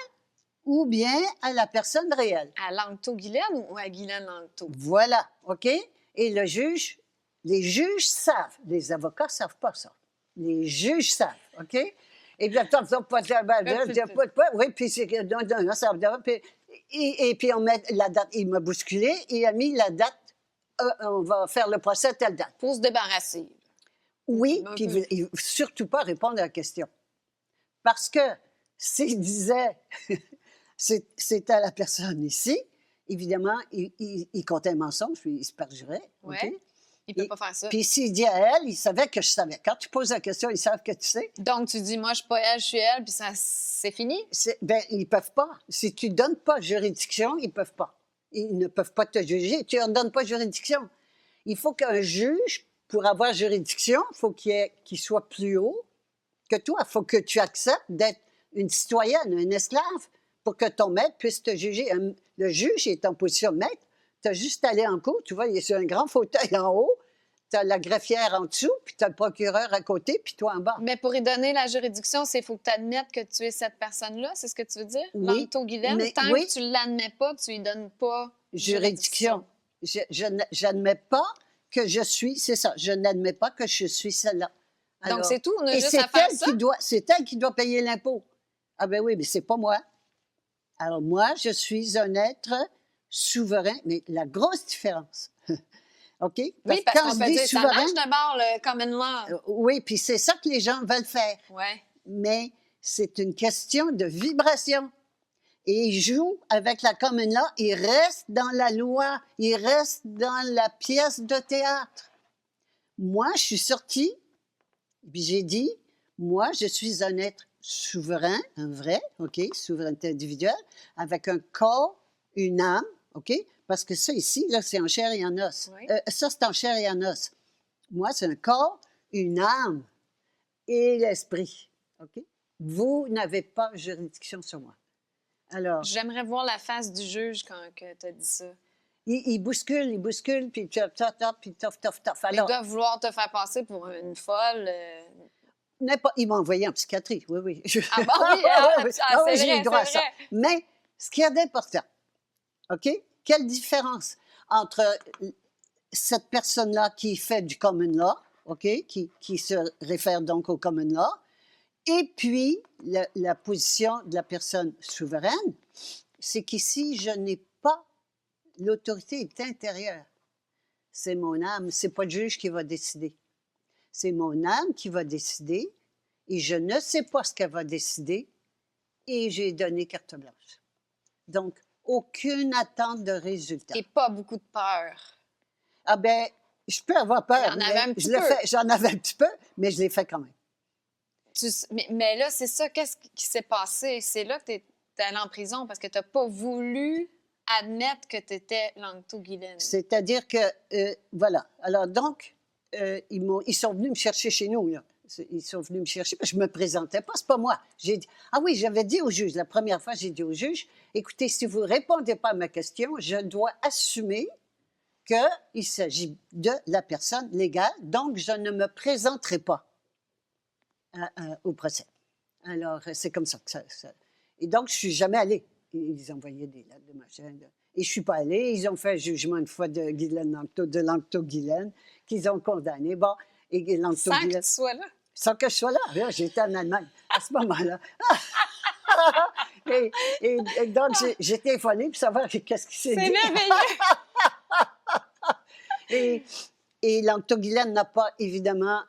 ou bien à la personne réelle? À Langto-Guylaine ou à Guylaine Langto? Voilà, OK? Et le juge, les juges savent, les avocats ne savent pas ça. Les juges savent, OK? Et puis, attends, oui, puis c'est non, ça et puis on met la date, il m'a bousculé, et il a mis la date, on va faire le procès à telle date. Pour se débarrasser. Oui, puis il ne veut surtout pas répondre à la question. Parce que s'il disait, c'est à la personne ici, évidemment, il comptait un mensonge, puis il se perjurait. Oui. OK? Il ne peut pas faire ça. Puis s'il dit à elle, il savait que je savais. Quand tu poses la question, ils savent que tu sais. Donc, tu dis, moi, je ne suis pas elle, je suis elle, puis ça, c'est fini? Ben, ils ne peuvent pas. Si tu ne donnes pas juridiction, ils ne peuvent pas. Ils ne peuvent pas te juger. Tu ne leur donnes pas juridiction. Il faut qu'un juge, pour avoir juridiction, il faut qu'il soit plus haut que toi. Il faut que tu acceptes d'être une citoyenne, un esclave, pour que ton maître puisse te juger. Le juge est en position de maître. Tu as juste à aller en cours. Tu vois, il est sur un grand fauteuil en haut. Tu as la greffière en dessous, puis tu as le procureur à côté, puis toi en bas. Mais pour y donner la juridiction, il faut que tu admettes que tu es cette personne-là, c'est ce que tu veux dire? Oui. Langto-Guylaine, Mais tant oui. que tu ne l'admets pas, tu lui donnes pas Juridiction. Je n'admets pas que je suis, c'est ça, je n'admets pas que je suis celle-là. Donc, c'est tout, on a et juste c'est à faire elle ça? c'est elle qui doit payer l'impôt. Ah ben oui, mais c'est pas moi. Alors moi, je suis un être souverain, mais la grosse différence, OK? Oui, parce quand qu'on je peut dis dire, ça souverain, marche d'abord, le common law. oui, puis c'est ça que les gens veulent faire. Oui. Mais c'est une question de vibration. Et il joue avec la common law, il reste dans la loi, il reste dans la pièce de théâtre. Moi, je suis sortie, puis j'ai dit, moi, je suis un être souverain, un vrai, OK, souveraineté individuelle, avec un corps, une âme, OK? Parce que ça ici, là, c'est en chair et en os. Oui. Ça, c'est en chair et en os. Moi, c'est un corps, une âme et l'esprit, OK? Vous n'avez pas juridiction sur moi. Alors, J'aimerais voir la face du juge quand tu as dit ça. il bouscule, puis puis tof. Ils Alors, doivent vouloir te faire passer pour une folle. il m'a envoyé en psychiatrie, oui, oui. Ah bon, oui, oui, c'est j'ai vrai, eu droit à c'est ça. vrai. Mais ce qu'il y a d'important, OK? Quelle différence entre cette personne-là qui fait du common law, OK? Qui se réfère donc au common law, et puis la position de la personne souveraine, c'est qu'ici, je n'ai pas, l'autorité est intérieure. C'est mon âme, c'est pas le juge qui va décider. C'est mon âme qui va décider, et je ne sais pas ce qu'elle va décider, et j'ai donné carte blanche. Donc, aucune attente de résultat. Et pas beaucoup de peur. Ah ben, je peux avoir peur. J'en avais un petit peu. J'en avais un petit peu, mais je l'ai fait quand même. Mais là, c'est ça, qu'est-ce qui s'est passé? C'est là que tu es allé en prison parce que tu n'as pas voulu admettre que tu étais Langto-Guilaine. C'est-à-dire que, voilà. Alors donc, ils sont venus me chercher chez nous, là. Ils sont venus me chercher, parce que je ne me présentais pas, c'est pas moi. J'ai dit, ah oui, j'avais dit au juge, la première fois, j'ai dit au juge, écoutez, si vous ne répondez pas à ma question, je dois assumer qu'il s'agit de la personne légale, donc je ne me présenterai pas au procès. Alors, c'est comme ça que ça... Et donc, je ne suis jamais allée. Ils envoyaient des lettres de machin. Et je ne suis pas allée. Ils ont fait un jugement une fois de Langto-Guilaine, qu'ils ont condamné. Bon, et Sans que Langto-Guilaine... tu sois là. Sans que je sois là. Là, j'étais en Allemagne à ce moment-là. et donc, j'étais effondrée pour savoir qu'est-ce qui s'est dit. C'est merveilleux! Et Langto-Guilaine n'a pas, évidemment,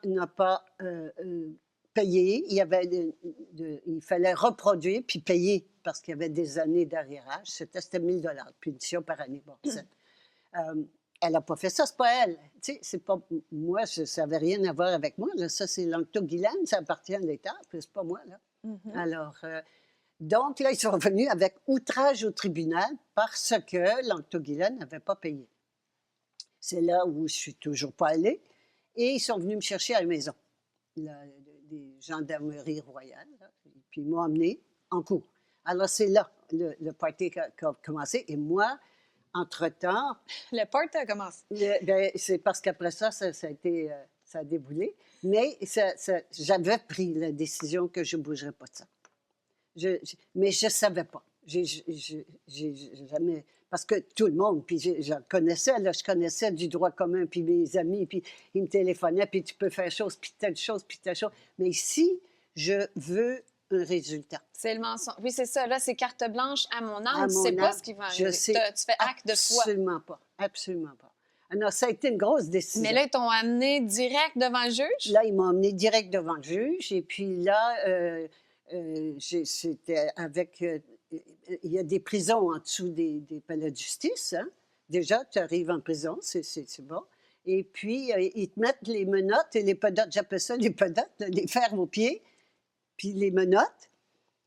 payé. Il fallait reproduire puis payer parce qu'il y avait des années d'arriérage. C'était 1 000 $ de punition par année. Bon, elle n'a pas fait ça, c'est pas elle. Tu sais, c'est pas moi, ça n'avait rien à voir avec moi. Là. Ça, c'est Langto-Guilaine, ça appartient à l'État, puis c'est pas moi. Là. Alors, donc, là, ils sont revenus avec outrage au tribunal parce que Langto-Guilaine n'avait pas payé. C'est là où je suis toujours pas allée. Et ils sont venus me chercher à la maison, des gendarmeries royales. Là, puis ils m'ont emmené en cours. Alors, c'est là le party qui a commencé. Et moi, entre-temps... Le party a commencé. C'est parce qu'après ça, ça a déboulé. Mais j'avais pris la décision que je ne bougerais pas de ça. Mais je ne savais pas. J'ai jamais... Parce que tout le monde, puis je connaissais du droit commun, puis mes amis, puis ils me téléphonaient, puis tu peux faire chose, puis telle chose, puis telle chose. Mais ici, je veux un résultat. C'est le mensonge. Oui, c'est ça. Là, c'est carte blanche à mon âme. Tu ne sais pas ce qui va arriver. Tu fais acte de foi. Absolument pas. Absolument pas. Alors, ça a été une grosse décision. Mais là, ils t'ont amené direct devant le juge? Là, ils m'ont amené direct devant le juge. Et puis là, c'était avec... il y a des prisons en dessous des palais de justice. Hein? Déjà, tu arrives en prison, c'est bon. Et puis, ils te mettent les menottes et les pedotes. J'appelle ça les pedotes, les fers aux pieds. Puis les menottes.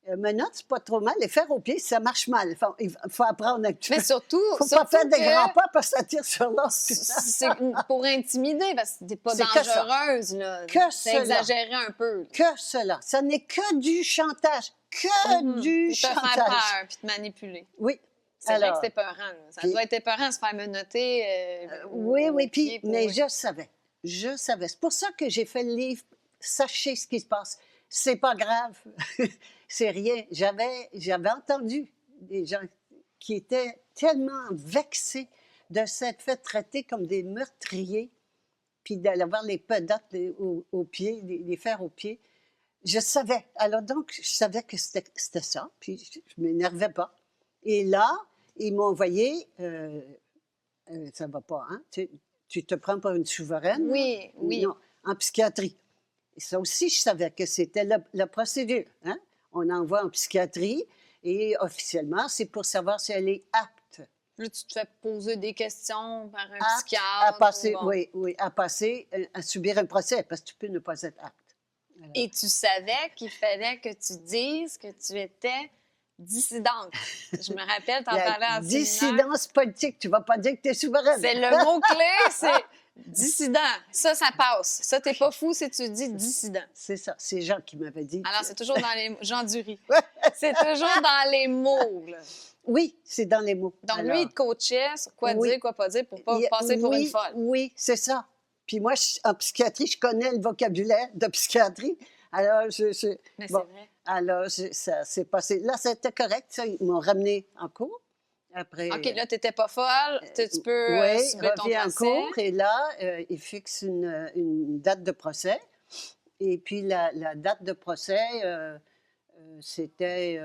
Menottes, c'est pas trop mal. Les fers aux pieds, ça marche mal. Il faut apprendre à... Mais surtout... Il ne faut pas faire des grands pas parce que ça tire sur l'autre. C'est pour intimider, parce que tu n'es pas dangereuse. C'est exagéré un peu. Là. Que cela. Ça n'est que du chantage. Que du chantage. Pour te faire peur puis te manipuler. Oui. C'est vrai que c'est épeurant. Ça doit être épeurant de se faire menotter. Oui. Puis, mais je savais. Je savais. C'est pour ça que j'ai fait le livre « Sachez ce qui se passe ». C'est pas grave. C'est rien. J'avais entendu des gens qui étaient tellement vexés de s'être fait traiter comme des meurtriers, puis d'avoir les pedotes aux pieds, les fers aux pieds. Je savais. Alors donc, je savais que c'était ça, puis je ne m'énervais pas. Et là, ils m'ont envoyé, ça ne va pas, hein? Tu te prends pour une souveraine? Oui, oui. Non, en psychiatrie. Et ça aussi, je savais que c'était la procédure. Hein? On envoie en psychiatrie et officiellement, c'est pour savoir si elle est apte. Là, tu te fais poser des questions par un Apte psychiatre. à passer, oui, à subir un procès, parce que tu peux ne pas être apte. Alors, et tu savais qu'il fallait que tu dises que tu étais dissidente. Je me rappelle, t'en parlais en dissidence politique, tu ne vas pas dire que tu es souveraine. C'est le mot-clé, c'est dissident. Ça passe. Ça, t'es pas fou si tu dis dissident. C'est ça. C'est Jean qui m'avait dit. Alors, c'est toujours dans les mots. Jean Dury. C'est toujours dans les mots, là. Oui, c'est dans les mots. Donc, lui, il te coachait sur quoi dire, quoi pas dire pour pas passer pour une folle. Oui, c'est ça. Puis moi, en psychiatrie, je connais le vocabulaire de psychiatrie. Alors, Mais c'est vrai. Alors, ça s'est passé. Là, c'était correct. Ça, ils m'ont ramené en cours. Après, OK, là, tu n'étais pas folle. Tu peux subir ton reviens en procès. cours. Et là, ils fixent une date de procès. Et puis, la date de procès, c'était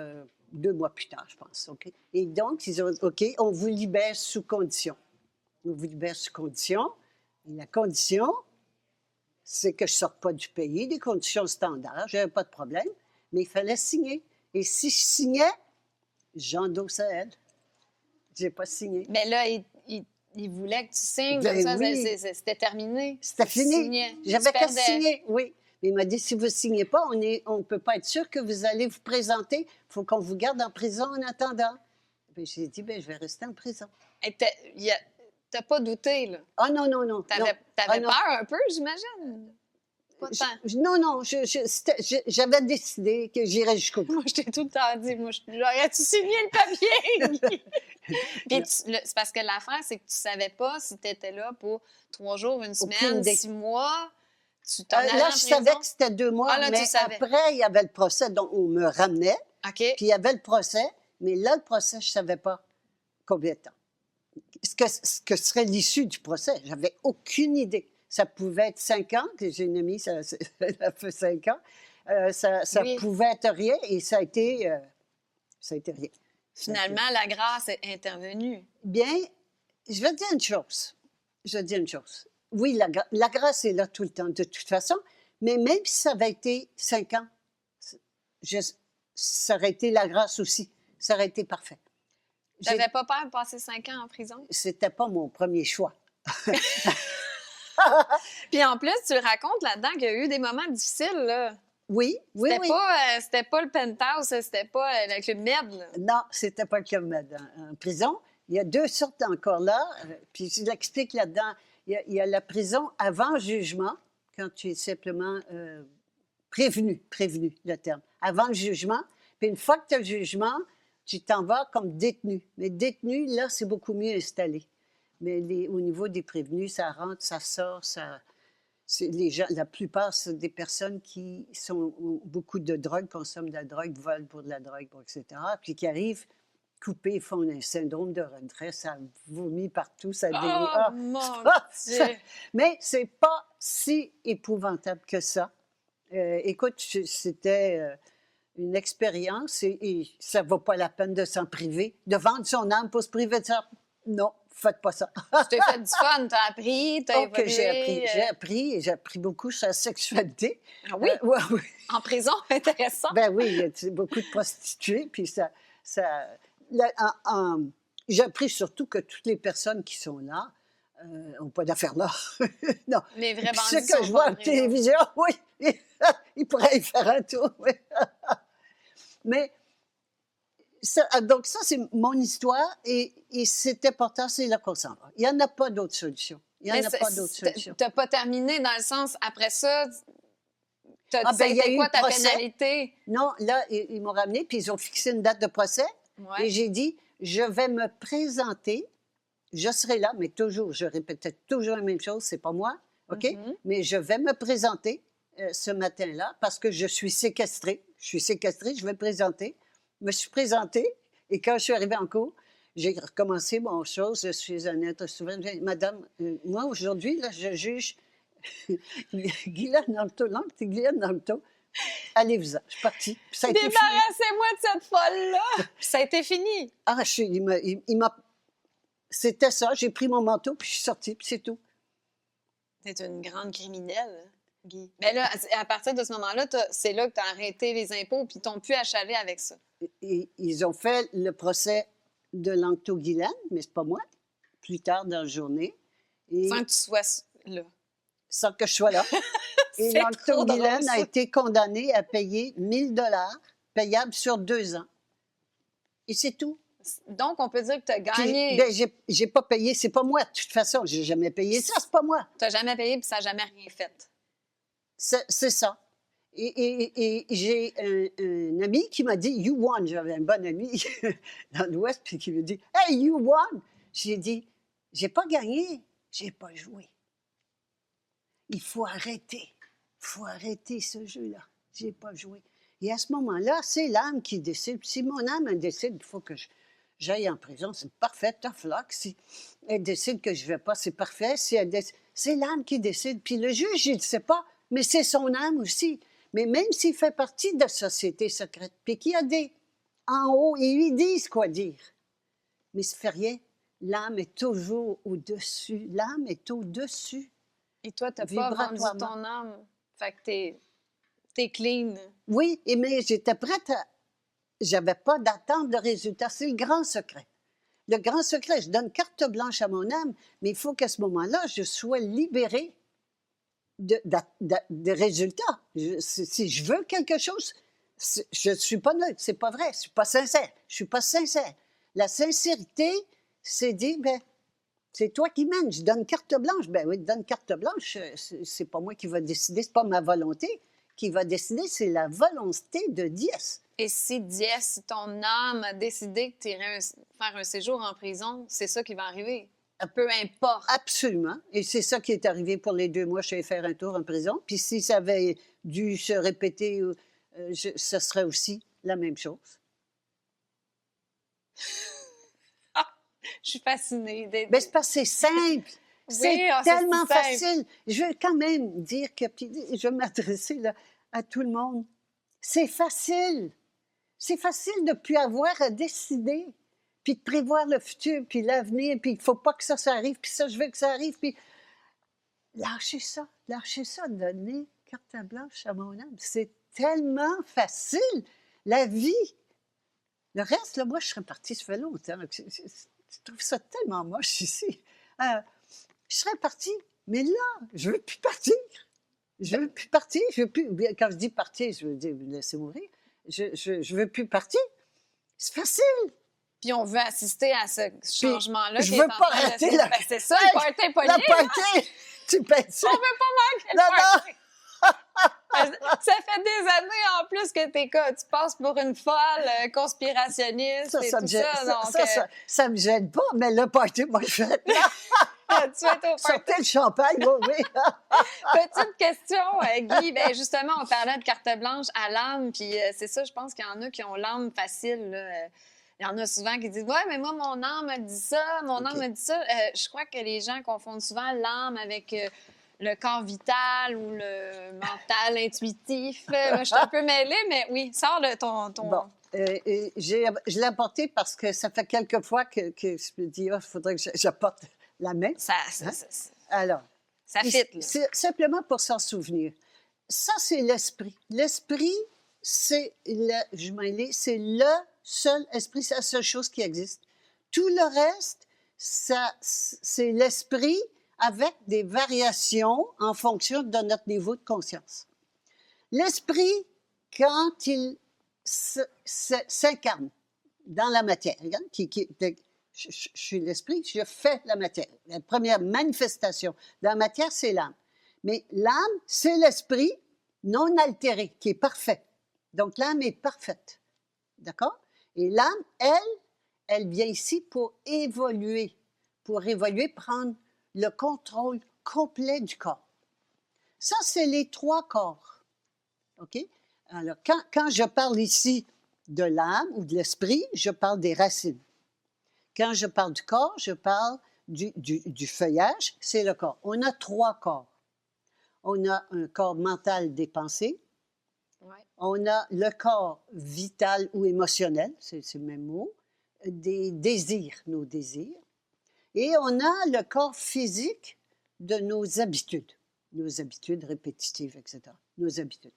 2 mois plus tard, je pense. OK? Et donc, ils ont dit, OK, on vous libère sous condition. On vous libère sous condition. Et la condition, c'est que je ne sorte pas du pays, des conditions standards, je n'avais pas de problème, mais il fallait signer. Et si je signais, j'endossais elle. Je n'ai pas signé. Mais là, il il voulait que tu signes, Ben comme ça, oui. c'était terminé. C'était Tu fini. signais. J'avais Tu qu'à perdais. signer, oui. Il m'a dit, si vous ne signez pas, on ne peut pas être sûr que vous allez vous présenter. Il faut qu'on vous garde en prison en attendant. Puis j'ai dit, ben, je vais rester en prison. Et t'as pas douté, là. Ah non, non, non. T'avais Ah, non. peur un peu, j'imagine? Pas tant. Non, non, j'avais décidé que j'irais jusqu'au bout. Moi, je t'ai tout le temps dit, j'aurais-tu signé le papier? Puis c'est parce que l'affaire, c'est que tu savais pas si tu étais là pour 3 jours, une semaine, idée. 6 mois. Tu t'en allais en Là, je savais prison? que c'était 2 mois, Ah, là, tu mais savais. après, il y avait le procès, donc on me ramenait, OK. puis il y avait le procès, mais là, le procès, je ne savais pas combien de temps. Ce que serait l'issue du procès, j'avais aucune idée. Ça pouvait être 5 ans, que j'ai une amie, ça a fait 5 ans. Ça Oui. pouvait être rien, et ça a été rien. Finalement, la grâce est intervenue. Bien, je vais te dire une chose. Oui, la grâce est là tout le temps, de toute façon, mais même si ça avait été 5 ans, ça aurait été la grâce aussi. Ça aurait été parfait. Tu n'avais pas peur de passer 5 ans en prison? C'était pas mon premier choix. Puis en plus, tu racontes là-dedans qu'il y a eu des moments difficiles, là. Oui, oui, oui. C'était pas le penthouse, c'était pas le Club Med, là. Non, c'était pas le Club Med en prison. Il y a 2 sortes encore là, puis je l'explique là-dedans. Il y a la prison avant jugement, quand tu es simplement prévenu, le terme. Avant le jugement, puis une fois que tu as le jugement, tu t'en vas comme détenu. Mais détenu, là, c'est beaucoup mieux installé. Mais au niveau des prévenus, ça rentre, ça sort, les gens, la plupart, c'est des personnes qui ont beaucoup de drogue, consomment de la drogue, volent pour de la drogue, etc., puis qui arrivent coupés, font un syndrome de retrait, ça vomit partout, ça délire. Oh, mon Dieu! Mais c'est pas si épouvantable que ça. Écoute, c'était une expérience et ça vaut pas la peine de s'en priver. De vendre son âme pour se priver de ça, non, faites pas ça. Tu t'es fait du fun, t'as appris, t'as Donc, évolué. j'ai appris beaucoup sur la sexualité. Ah oui? Ouais, oui. En prison, intéressant. Ben oui, il y a beaucoup de prostituées, puis j'ai appris surtout que toutes les personnes qui sont là n'ont pas d'affaires là. Non. Les vrais Puis bandits ce que sont je pas vois en en prison. télévision, oui, ils pourraient y faire un tour. Oui. Mais donc ça, c'est mon histoire et c'est important, c'est là qu'on s'en va. Il n'y en a pas d'autre solution. Tu n'as pas terminé dans le sens, après ça, il y a eu quoi le ta procès. pénalité? Non, là, ils m'ont ramené, puis ils ont fixé une date de procès. Ouais. Et j'ai dit, je vais me présenter, je serai là, mais toujours, je répétais toujours la même chose, c'est pas moi, OK? Mais je vais me présenter ce matin-là parce que je suis séquestrée. Je vais me présenter. Je me suis présentée et quand je suis arrivée en cours, j'ai recommencé mon chose. Je suis un être souverain. Madame, moi, aujourd'hui, là, je juge Guylaine Dalto. Non, c'est Guylaine Dalto. Allez-vous-en. Je suis partie. Ça a été fini. Débarrassez-moi de cette folle-là! Ça a été fini. Ah, c'était ça. J'ai pris mon manteau, puis je suis sortie, puis c'est tout. T'es une grande criminelle, Guy. Mais là, à partir de ce moment-là, c'est là que tu as arrêté les impôts, puis ils t'ont pu achaler avec ça. Ils ont fait le procès de Langto-Guylaine, mais c'est pas moi, plus tard dans la journée. Sans que tu sois là. Sans que je sois là. Et Langto-Guylaine a été condamné à payer 1 000 $ payables sur 2 ans. Et c'est tout. Donc, on peut dire que tu as gagné. Puis, j'ai pas payé, c'est pas moi. De toute façon, j'ai jamais payé ça, c'est pas moi. Tu n'as jamais payé, puis ça n'a jamais rien fait. C'est ça. Et j'ai un ami qui m'a dit « You won ». J'avais un bon ami dans l'Ouest, puis qui me dit « Hey, you won ». J'ai dit « J'ai pas gagné, j'ai pas joué. Il faut arrêter. Il faut arrêter ce jeu-là. J'ai pas joué. » Et à ce moment-là, c'est l'âme qui décide. Si mon âme elle décide, il faut que j'aille en prison, c'est parfait, tough luck. Si elle décide que je ne vais pas, c'est parfait. Si elle décide, c'est l'âme qui décide. Puis le juge, il ne sait pas, mais c'est son âme aussi. Mais même s'il fait partie de la société secrète, puis qu'il y a des en haut, ils lui disent quoi dire. Mais ça ne fait rien. L'âme est toujours au-dessus. L'âme est au-dessus. Et toi, tu n'as pas vendu ton âme. Fait que t'es clean. Oui, mais j'étais prête à... J'avais pas d'attente de résultat. C'est le grand secret. Le grand secret, je donne carte blanche à mon âme, mais il faut qu'à ce moment-là, je sois libérée de résultats. Si je veux quelque chose, je ne suis pas neutre, c'est pas vrai, je ne suis pas sincère. Je ne suis pas sincère. La sincérité, c'est dire, ben, c'est toi qui mènes, je donne carte blanche. Ben oui, donne carte blanche, c'est pas moi qui va décider, c'est pas ma volonté qui va décider, c'est la volonté de Diès. Et si Diès, si ton âme a décidé que tu irais faire un séjour en prison, c'est ça qui va arriver. Peu importe. Absolument. Et c'est ça qui est arrivé pour les 2 mois. Je suis allée faire un tour en prison. Puis si ça avait dû se répéter, ce serait aussi la même chose. Je suis fascinée. Mais c'est parce que c'est simple. C'est Oui, tellement c'est si simple. facile. Je veux quand même dire que, puis je vais m'adresser là, à tout le monde. C'est facile. C'est facile de ne plus avoir à décider, puis de prévoir le futur, puis l'avenir, puis il ne faut pas que ça arrive, puis ça, je veux que ça arrive, puis lâchez ça, donner carte blanche à mon âme. C'est tellement facile, la vie. Le reste, là, moi, je serais partie, ça fait longtemps. Je trouve ça tellement moche ici. Je serais partie, mais là, je ne veux plus partir. Je ne veux plus partir. Quand je dis partir, je veux dire laisser mourir. Je ne veux plus partir. C'est facile. Puis on veut assister à ce changement-là. Je ne veux pas rater la... C'est ça, le party pogné. La party! Tu payes ça? On ne veut pas manquer le party. Ça fait des années en plus que tu passes pour une folle conspirationniste et tout ça. Ça me gêne pas, mais le party, moi, je fais... Tu vas au Sortez party. le champagne, oui. Petite question, Guy. Ben, justement, on parlait de carte blanche à l'âme, puis c'est ça, je pense qu'il y en a qui ont l'âme facile, là. Il y en a souvent qui disent « Ouais, mais moi, mon âme me dit ça, mon âme me dit ça. » Je crois que les gens confondent souvent l'âme avec le corps vital ou le mental intuitif. Moi, je suis un peu mêlée, mais oui, sors de ton... Bon, je l'ai apporté parce que ça fait quelques fois que je me dis « il faudrait que j'apporte la main. » Alors, ça fit, là. C'est simplement pour s'en souvenir. Ça, c'est l'esprit. L'esprit, c'est le seul esprit, c'est la seule chose qui existe. Tout le reste, c'est l'esprit avec des variations en fonction de notre niveau de conscience. L'esprit, quand il s'incarne dans la matière, regarde, je suis l'esprit, je fais la matière. La première manifestation de la matière, c'est l'âme. Mais l'âme, c'est l'esprit non altéré, qui est parfait. Donc, l'âme est parfaite. D'accord? Et l'âme, elle vient ici pour évoluer, prendre le contrôle complet du corps. Ça, c'est les 3 corps. OK? Alors, quand je parle ici de l'âme ou de l'esprit, je parle des racines. Quand je parle du corps, je parle du feuillage, c'est le corps. On a 3 corps. On a un corps mental des pensées. Ouais. On a le corps vital ou émotionnel, c'est le même mot, des désirs, nos désirs. Et on a le corps physique de nos habitudes répétitives, etc. Nos habitudes.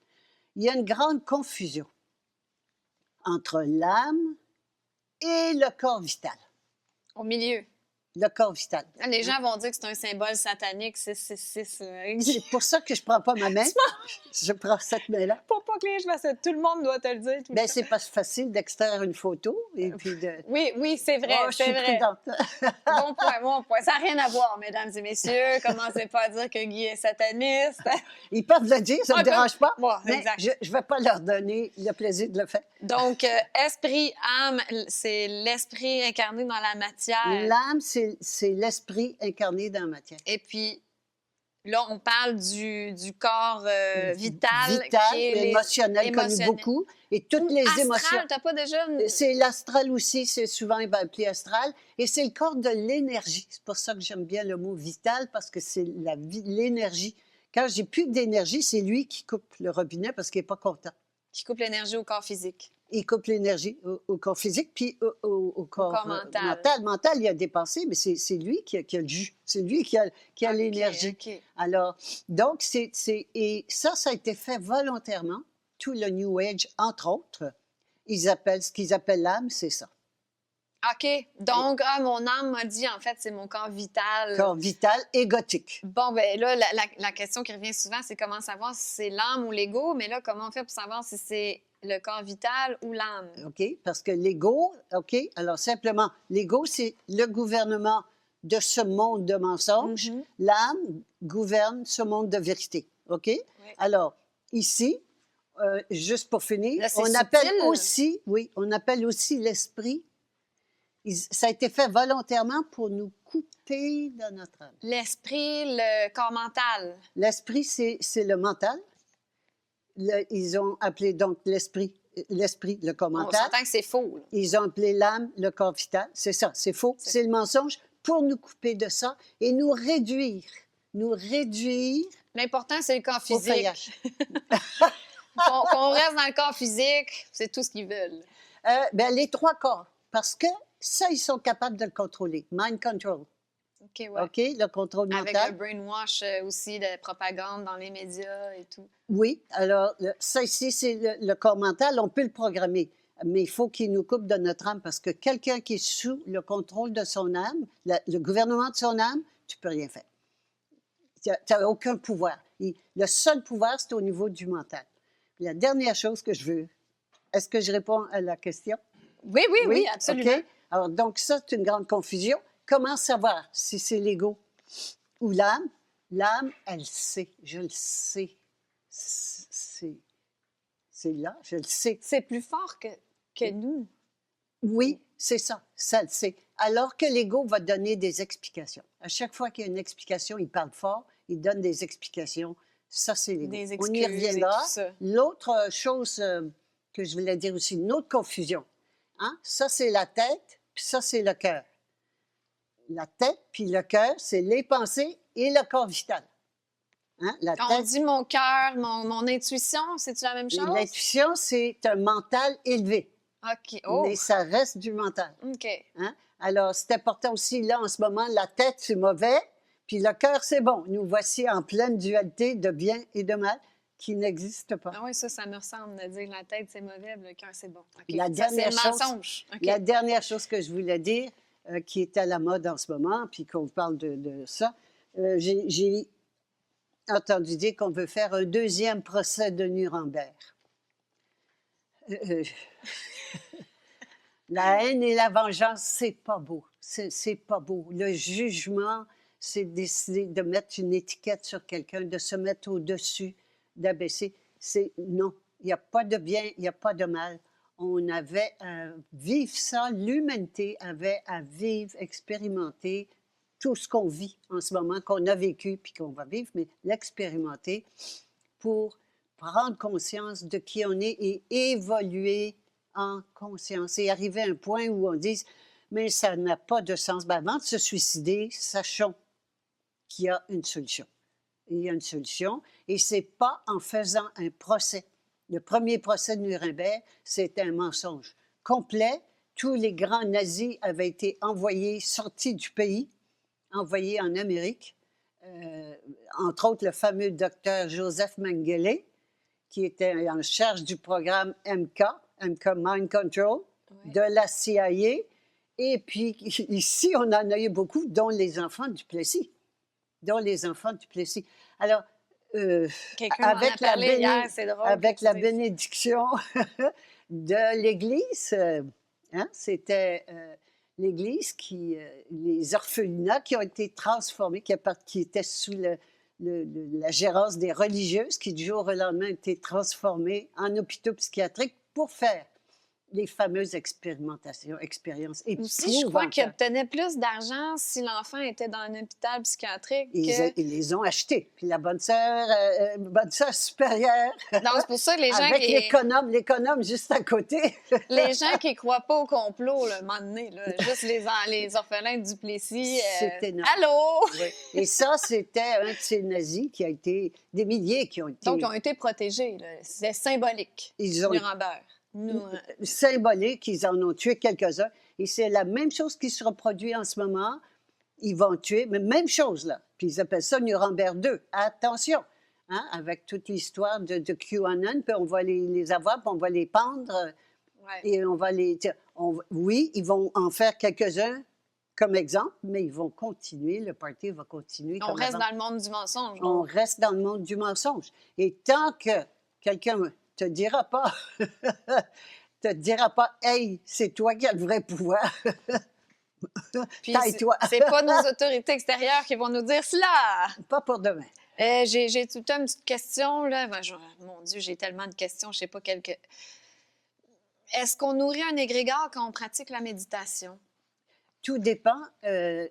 Il y a une grande confusion entre l'âme et le corps vital. Au milieu. Le corps vital. Les gens vont dire que c'est un symbole satanique, 666. C'est pour ça que je ne prends pas ma main. Je prends cette main-là. Pour pas que les gens fassent ça. Tout le monde doit te le dire. Bien, c'est pas facile d'extraire une photo et puis de... Oui, c'est vrai, Oh, je suis prudente. Bon point. Ça n'a rien à voir, mesdames et messieurs. Commencez pas à dire que Guy est sataniste. Ils peuvent le dire, ça ne me dérange pas. Bon, mais exact. je ne vais pas leur donner le plaisir de le faire. Donc, esprit, âme, c'est l'esprit incarné dans la matière. L'âme, c'est l'esprit incarné dans la matière. Et puis, là, on parle du corps vital. Qui est émotionnel, connu beaucoup. Et toutes les astral, émotions. T'as pas déjà... C'est l'astral aussi, c'est souvent appelé astral. Et c'est le corps de l'énergie. C'est pour ça que j'aime bien le mot vital, parce que c'est l'énergie. Quand j'ai plus d'énergie, c'est lui qui coupe le robinet parce qu'il n'est pas content. Qui coupe l'énergie au corps physique. Il coupe l'énergie au corps physique, puis au corps mental. Mental, il a dépensé, mais c'est lui qui a le jus. C'est lui qui a l'énergie. Okay. Alors, donc, et ça a été fait volontairement. Tout le New Age, entre autres, ce qu'ils appellent l'âme, c'est ça. OK. Donc, mon âme m'a dit, en fait, c'est mon corps vital. Corps vital et gothique. Bon, ben là, la question qui revient souvent, c'est comment savoir si c'est l'âme ou l'ego. Mais là, comment on fait pour savoir si c'est le corps vital ou l'âme? OK? Parce que l'ego, OK? Alors, simplement, l'ego, c'est le gouvernement de ce monde de mensonges. Mhm. L'âme gouverne ce monde de vérité. OK? Oui. Alors, ici, juste pour finir, Là, c'est on subtil. appelle aussi, oui, on appelle aussi l'esprit. Ça a été fait volontairement pour nous couper de notre âme. L'esprit, le corps mental. L'esprit, c'est le mental. Ils ont appelé donc l'esprit, le corps On mental. s'entend que c'est faux. Là. Ils ont appelé l'âme le corps vital. C'est ça, c'est faux. C'est- C'est le mensonge pour nous couper de ça et nous réduire L'important, c'est le corps au physique. feuillage. Qu'on reste dans le corps physique, c'est tout ce qu'ils veulent. Ben, les trois corps, parce que ça, ils sont capables de le contrôler. Mind control. OK, ouais. OK? Le contrôle Avec mental. le brainwash aussi, de propagande dans les médias et tout. Oui, alors ça ici, c'est le corps mental, on peut le programmer, mais il faut qu'il nous coupe de notre âme parce que quelqu'un qui est sous le contrôle de son âme, le gouvernement de son âme, tu peux rien faire. Tu n'as aucun pouvoir. Le seul pouvoir, c'est au niveau du mental. Puis la dernière chose que je veux, est-ce que je réponds à la question? Oui, absolument. OK. Alors, donc ça, c'est une grande confusion. Comment savoir si c'est l'ego ou l'âme? L'âme, elle sait, je le sais. C'est là, je le sais. C'est plus fort que nous. Oui, c'est ça, ça le sait. Alors que l'ego va donner des explications. À chaque fois qu'il y a une explication, il parle fort, il donne des explications. Ça, c'est l'ego. Des On y excuses et reviendra. tout ça. L'autre chose que je voulais dire aussi, une autre confusion. Hein? Ça, c'est la tête, puis ça, c'est le cœur. La tête puis le cœur, c'est les pensées et le corps vital. Hein? La Quand on tête, dit mon cœur, mon intuition, c'est-tu la même chose? l'intuition, c'est un mental élevé, OK. Oh, mais ça reste du mental. OK. Hein? Alors, c'est important aussi, là, en ce moment, la tête, c'est mauvais, puis le cœur, c'est bon. Nous voici en pleine dualité de bien et de mal qui n'existe pas. Ah oui, ça me ressemble de dire la tête, c'est mauvais, le cœur, c'est bon. OK. La Ça, dernière c'est le chose- mensonge. OK. La dernière chose que je voulais dire, qui est à la mode en ce moment, puis qu'on parle de ça, j'ai entendu dire qu'on veut faire un deuxième procès de Nuremberg. Euh, La haine et la vengeance, c'est pas beau. C'est pas beau. Le jugement, c'est décider de mettre une étiquette sur quelqu'un, de se mettre au-dessus, d'abaisser. Non, il n'y a pas de bien, il n'y a pas de mal. On avait à vivre ça, l'humanité avait à vivre, expérimenter tout ce qu'on vit en ce moment, qu'on a vécu puis qu'on va vivre, mais l'expérimenter pour prendre conscience de qui on est et évoluer en conscience et arriver à un point où on dise mais ça n'a pas de sens. Ben, avant de se suicider, sachons qu'il y a une solution. Il y a une solution et c'est pas en faisant un procès. Le premier procès de Nuremberg, c'était un mensonge complet. Tous les grands nazis avaient été envoyés, sortis du pays, envoyés en Amérique. Entre autres, le fameux docteur Joseph Mengele, qui était en charge du programme MK Mind Control, Ouais. de la CIA. Et puis, ici, on en a eu beaucoup, dont les enfants du Plessis. Alors, Quelqu'un m'en a parlé hier, c'est drôle. avec que tu la dises. bénédiction de l'Église, hein, c'était l'Église les orphelinats qui ont été transformés, qui étaient sous la gérance des religieuses, qui du jour au lendemain ont été transformés en hôpitaux psychiatriques pour faire les fameuses expériences Aussi, je crois qu'ils épouvantables. obtenaient plus d'argent si l'enfant était dans un hôpital psychiatrique Ils les ont achetés. Puis la bonne sœur supérieure, Donc, c'est pour ça que les gens, avec l'économe juste à côté. les gens qui croient pas au complot, là, un moment donné, là, juste les orphelins du Plessis. C'est énorme. Allô? Et ça, c'était un de ces nazis qui a été... Des milliers qui ont été... Donc, ils ont été protégés. là. C'était symbolique. Ils ont Nuremberg. symbolique, ils en ont tué quelques-uns. Et c'est la même chose qui se reproduit en ce moment. Ils vont tuer, mais même chose, là. Puis ils appellent ça Nuremberg 2. Attention, hein, avec toute l'histoire de QAnon, puis on va les avoir, puis on va les pendre, Ouais. et on va les... Oui, ils vont en faire quelques-uns comme exemple, mais ils vont continuer, le party va continuer On comme reste avant. dans le monde du mensonge, On donc. reste dans le monde du mensonge. Et tant que quelqu'un te dira pas, te dira pas, hey, c'est toi qui as le vrai pouvoir, Puis taille-toi, c'est pas nos autorités extérieures qui vont nous dire cela. pas pour demain. J'ai tout le temps une petite question, là. Mon Dieu, j'ai tellement de questions, je sais pas quelques... Est-ce qu'on nourrit un égrégore quand on pratique la méditation? Tout dépend,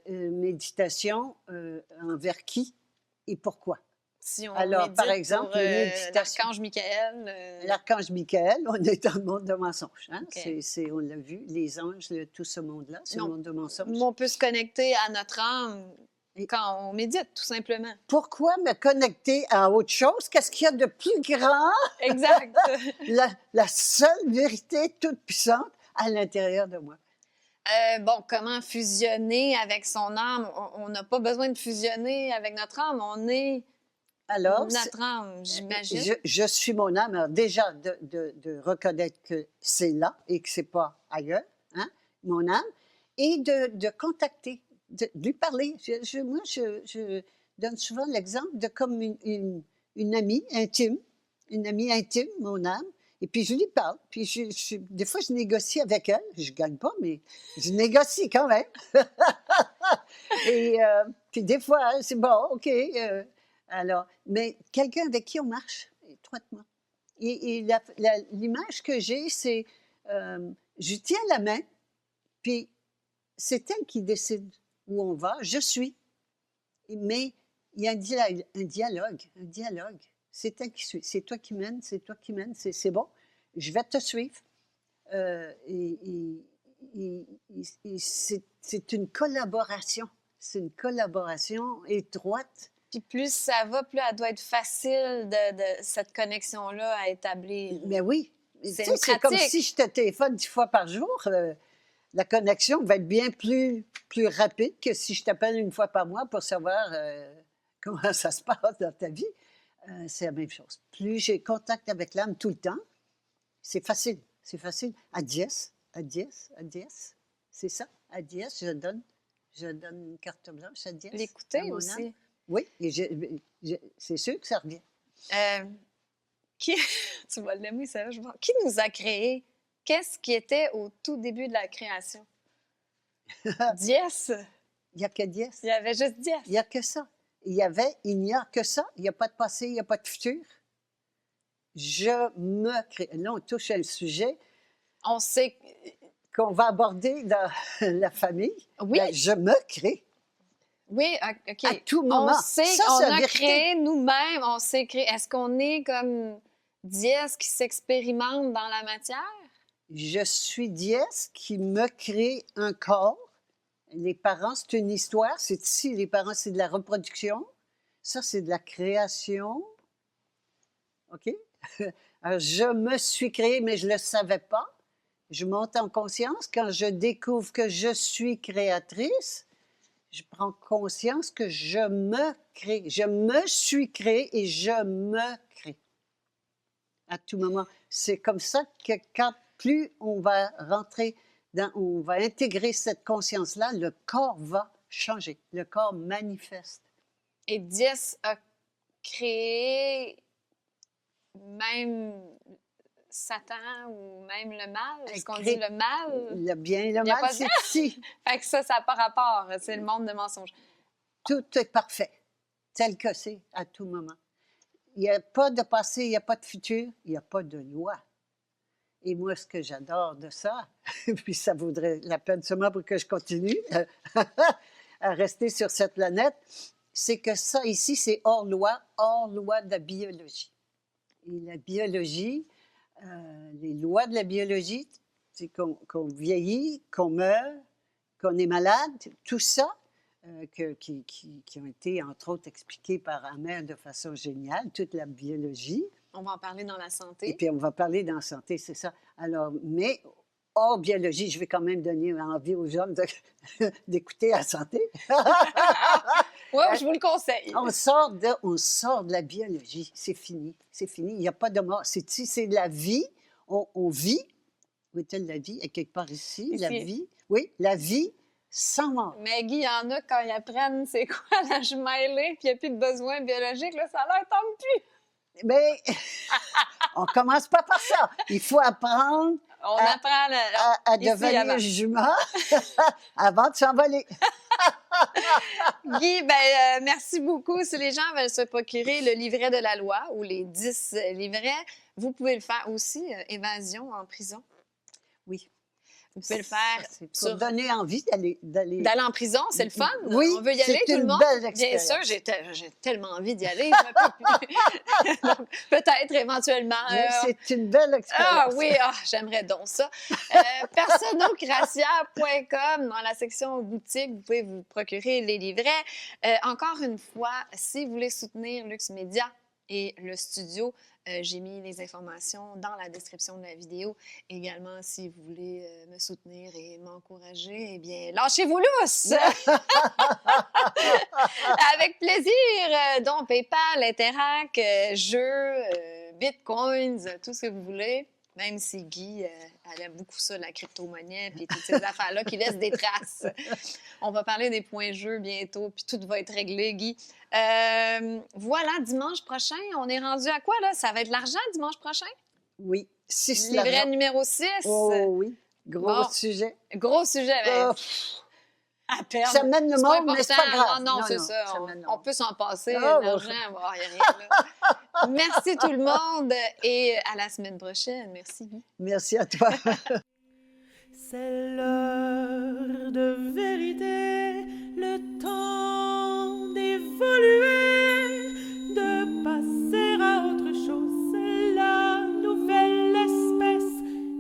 méditation, envers qui et pourquoi. Si on Alors, médite par exemple, pour les méditations. l'archange Michael... L'archange Michael, on est dans le monde de mensonges. Hein? OK. On l'a vu, les anges, tout ce monde-là, c'est le Non. monde de mensonges. On peut se connecter à notre âme Et- quand on médite, tout simplement. Pourquoi me connecter à autre chose? Qu'est-ce qu'il y a de plus grand? Exact. La seule vérité toute puissante à l'intérieur de moi. Bon, comment fusionner avec son âme? On n'a pas besoin de fusionner avec notre âme. On est Alors, notre âme, j'imagine. je suis mon âme. Alors déjà, de reconnaître que c'est là et que c'est pas ailleurs, hein, mon âme, et de contacter, de lui parler. Moi, je donne souvent l'exemple de comme une amie intime, mon âme, et puis je lui parle. Puis des fois, je négocie avec elle. Je gagne pas, mais je négocie quand même. Et puis des fois, hein, c'est bon, OK. Alors, mais quelqu'un avec qui on marche étroitement. Et l'image que j'ai, c'est, je tiens la main, puis c'est elle qui décide où on va. Je suis. Mais il y a un dialogue. C'est elle qui suit. C'est toi qui mènes, c'est toi qui mènes. C'est bon. Je vais te suivre. C'est une collaboration. C'est une collaboration étroite. Puis plus ça va, plus elle doit être facile de cette connexion-là à établir. Mais oui. C'est Tu une sais, c'est comme pratique. si je te téléphone 10 fois par jour. La connexion va être bien plus rapide que si je t'appelle une fois par mois pour savoir comment ça se passe dans ta vie. C'est la même chose. Plus j'ai contact avec l'âme tout le temps, c'est facile. C'est facile. Adiès. C'est ça. Adiès, je donne une carte blanche à Diès. L'écouter à mon aussi. âme. Oui, et c'est sûr que ça revient. Qui, tu vas l'aimer, ça, je vois. Qui nous a créés? Qu'est-ce qui était au tout début de la création? Diès. Il n'y a que Diès. Il y avait juste Diès. Il n'y a que ça. Il n'y a que ça. Il n'y a pas de passé, il n'y a pas de futur. Je me crée. Là, on touche à un sujet On sait. qu'on va aborder dans la famille. Oui. Ben, je me crée. Oui, OK. À tout moment. On sait, Ça, on c'est la a vérité. créé nous-mêmes, on s'est créé. Est-ce qu'on est comme Diès qui s'expérimente dans la matière? Je suis Diès qui me crée un corps. Les parents, c'est une histoire. C'est ici, les parents, c'est de la reproduction. Ça, c'est de la création. OK? Alors, je me suis créée, mais je ne le savais pas. Je monte en conscience. Quand je découvre que je suis créatrice, je prends conscience que je me crée. Je me suis créée et je me crée. À tout moment. C'est comme ça que plus on va rentrer on va intégrer cette conscience-là, le corps va changer. Le corps manifeste. Et Diès a créé même Satan ou même le mal. Est-ce qu'on dit le mal? Le bien et le Il y a mal, pas de- c'est ici. Fait que ça n'a pas rapport. C'est le monde de mensonges. Tout est parfait, tel que c'est à tout moment. Il n'y a pas de passé, il n'y a pas de futur, il n'y a pas de loi. Et moi, ce que j'adore de ça, puis ça vaudrait la peine seulement pour que je continue à rester sur cette planète, c'est que ça ici, c'est hors loi de la biologie. Et la biologie, les lois de la biologie, c'est qu'on vieillit, qu'on meurt, qu'on est malade, tout ça, qui ont été, entre autres, expliqués par Hammer de façon géniale, toute la biologie. On va en parler dans la santé. Et puis, on va parler dans la santé, c'est ça. Alors, mais hors biologie, je vais quand même donner envie aux gens d'écouter la santé. Oui, je vous le conseille. On sort de la biologie. C'est fini. C'est fini. Il n'y a pas de mort. C'est de la vie. On vit Où est-elle la vie? Elle est quelque part ici, la Ici. vie. Oui, la vie sans mort. Mais Guy, il y en a quand ils apprennent c'est quoi la jumelée, puis il n'y a plus de besoin biologique, là, ça leur tente plus. Mais on commence pas par ça. Il faut apprendre On à- apprend à ici devenir avant. jument avant de s'envoler. Guy, merci beaucoup. Si les gens veulent se procurer le livret de la loi ou les 10 livrets, vous pouvez le faire aussi, évasion en prison. Oui. Vous pouvez le faire C'est pour sur... donner envie d'aller. D'aller en prison, c'est le fun. Oui, On veut y aller, c'est tout le une monde. belle Bien expérience. sûr, j'ai tellement envie d'y aller. Je me peux plus. Donc, peut-être éventuellement. Mais c'est une belle expérience. Ah oui, j'aimerais donc ça. Personocratia.com, dans la section boutique, vous pouvez vous procurer les livrets. Encore une fois, si vous voulez soutenir Lux Media et le studio, j'ai mis les informations dans la description de la vidéo. Également, si vous voulez me soutenir et m'encourager, eh bien, lâchez-vous lousse! Avec plaisir! Donc, PayPal, Interac, jeux, Bitcoins, tout ce que vous voulez. Même si Guy, elle aime beaucoup ça, la crypto-monnaie, puis toutes ces affaires-là qui laissent des traces. On va parler des points jeux bientôt, puis tout va être réglé, Guy. Voilà, dimanche prochain, on est rendu à quoi, là? Ça va être l'argent dimanche prochain? Oui, 6 Livret numéro 6. Oh oui, gros Bon. sujet. Gros sujet, mais Oh, à perdre. ça mène le C'est pas monde, mais c'est important. pas grave. Non, c'est ça. ça mène le On monde. peut s'en passer. Ah, L'argent, il n'y a rien là. Merci tout le monde et à la semaine prochaine. Merci, Guy. Merci à toi. C'est l'heure de vérité, le temps d'évoluer, de passer à autre chose. C'est la nouvelle espèce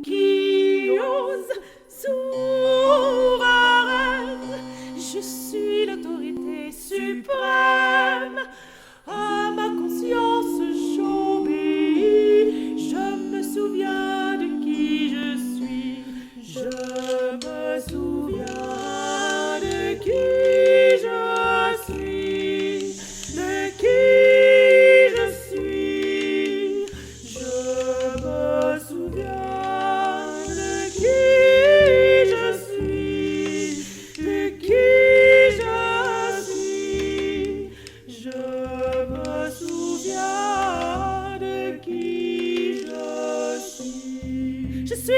qui ose sourire. Je suis l'autorité suprême. À ma conscience, j'obéis. Je me souviens de qui je suis. Je me souviens de qui je suis. De qui je suis. Je me souviens de qui je suis. De qui je suis. Je me souviens de qui je suis. Je suis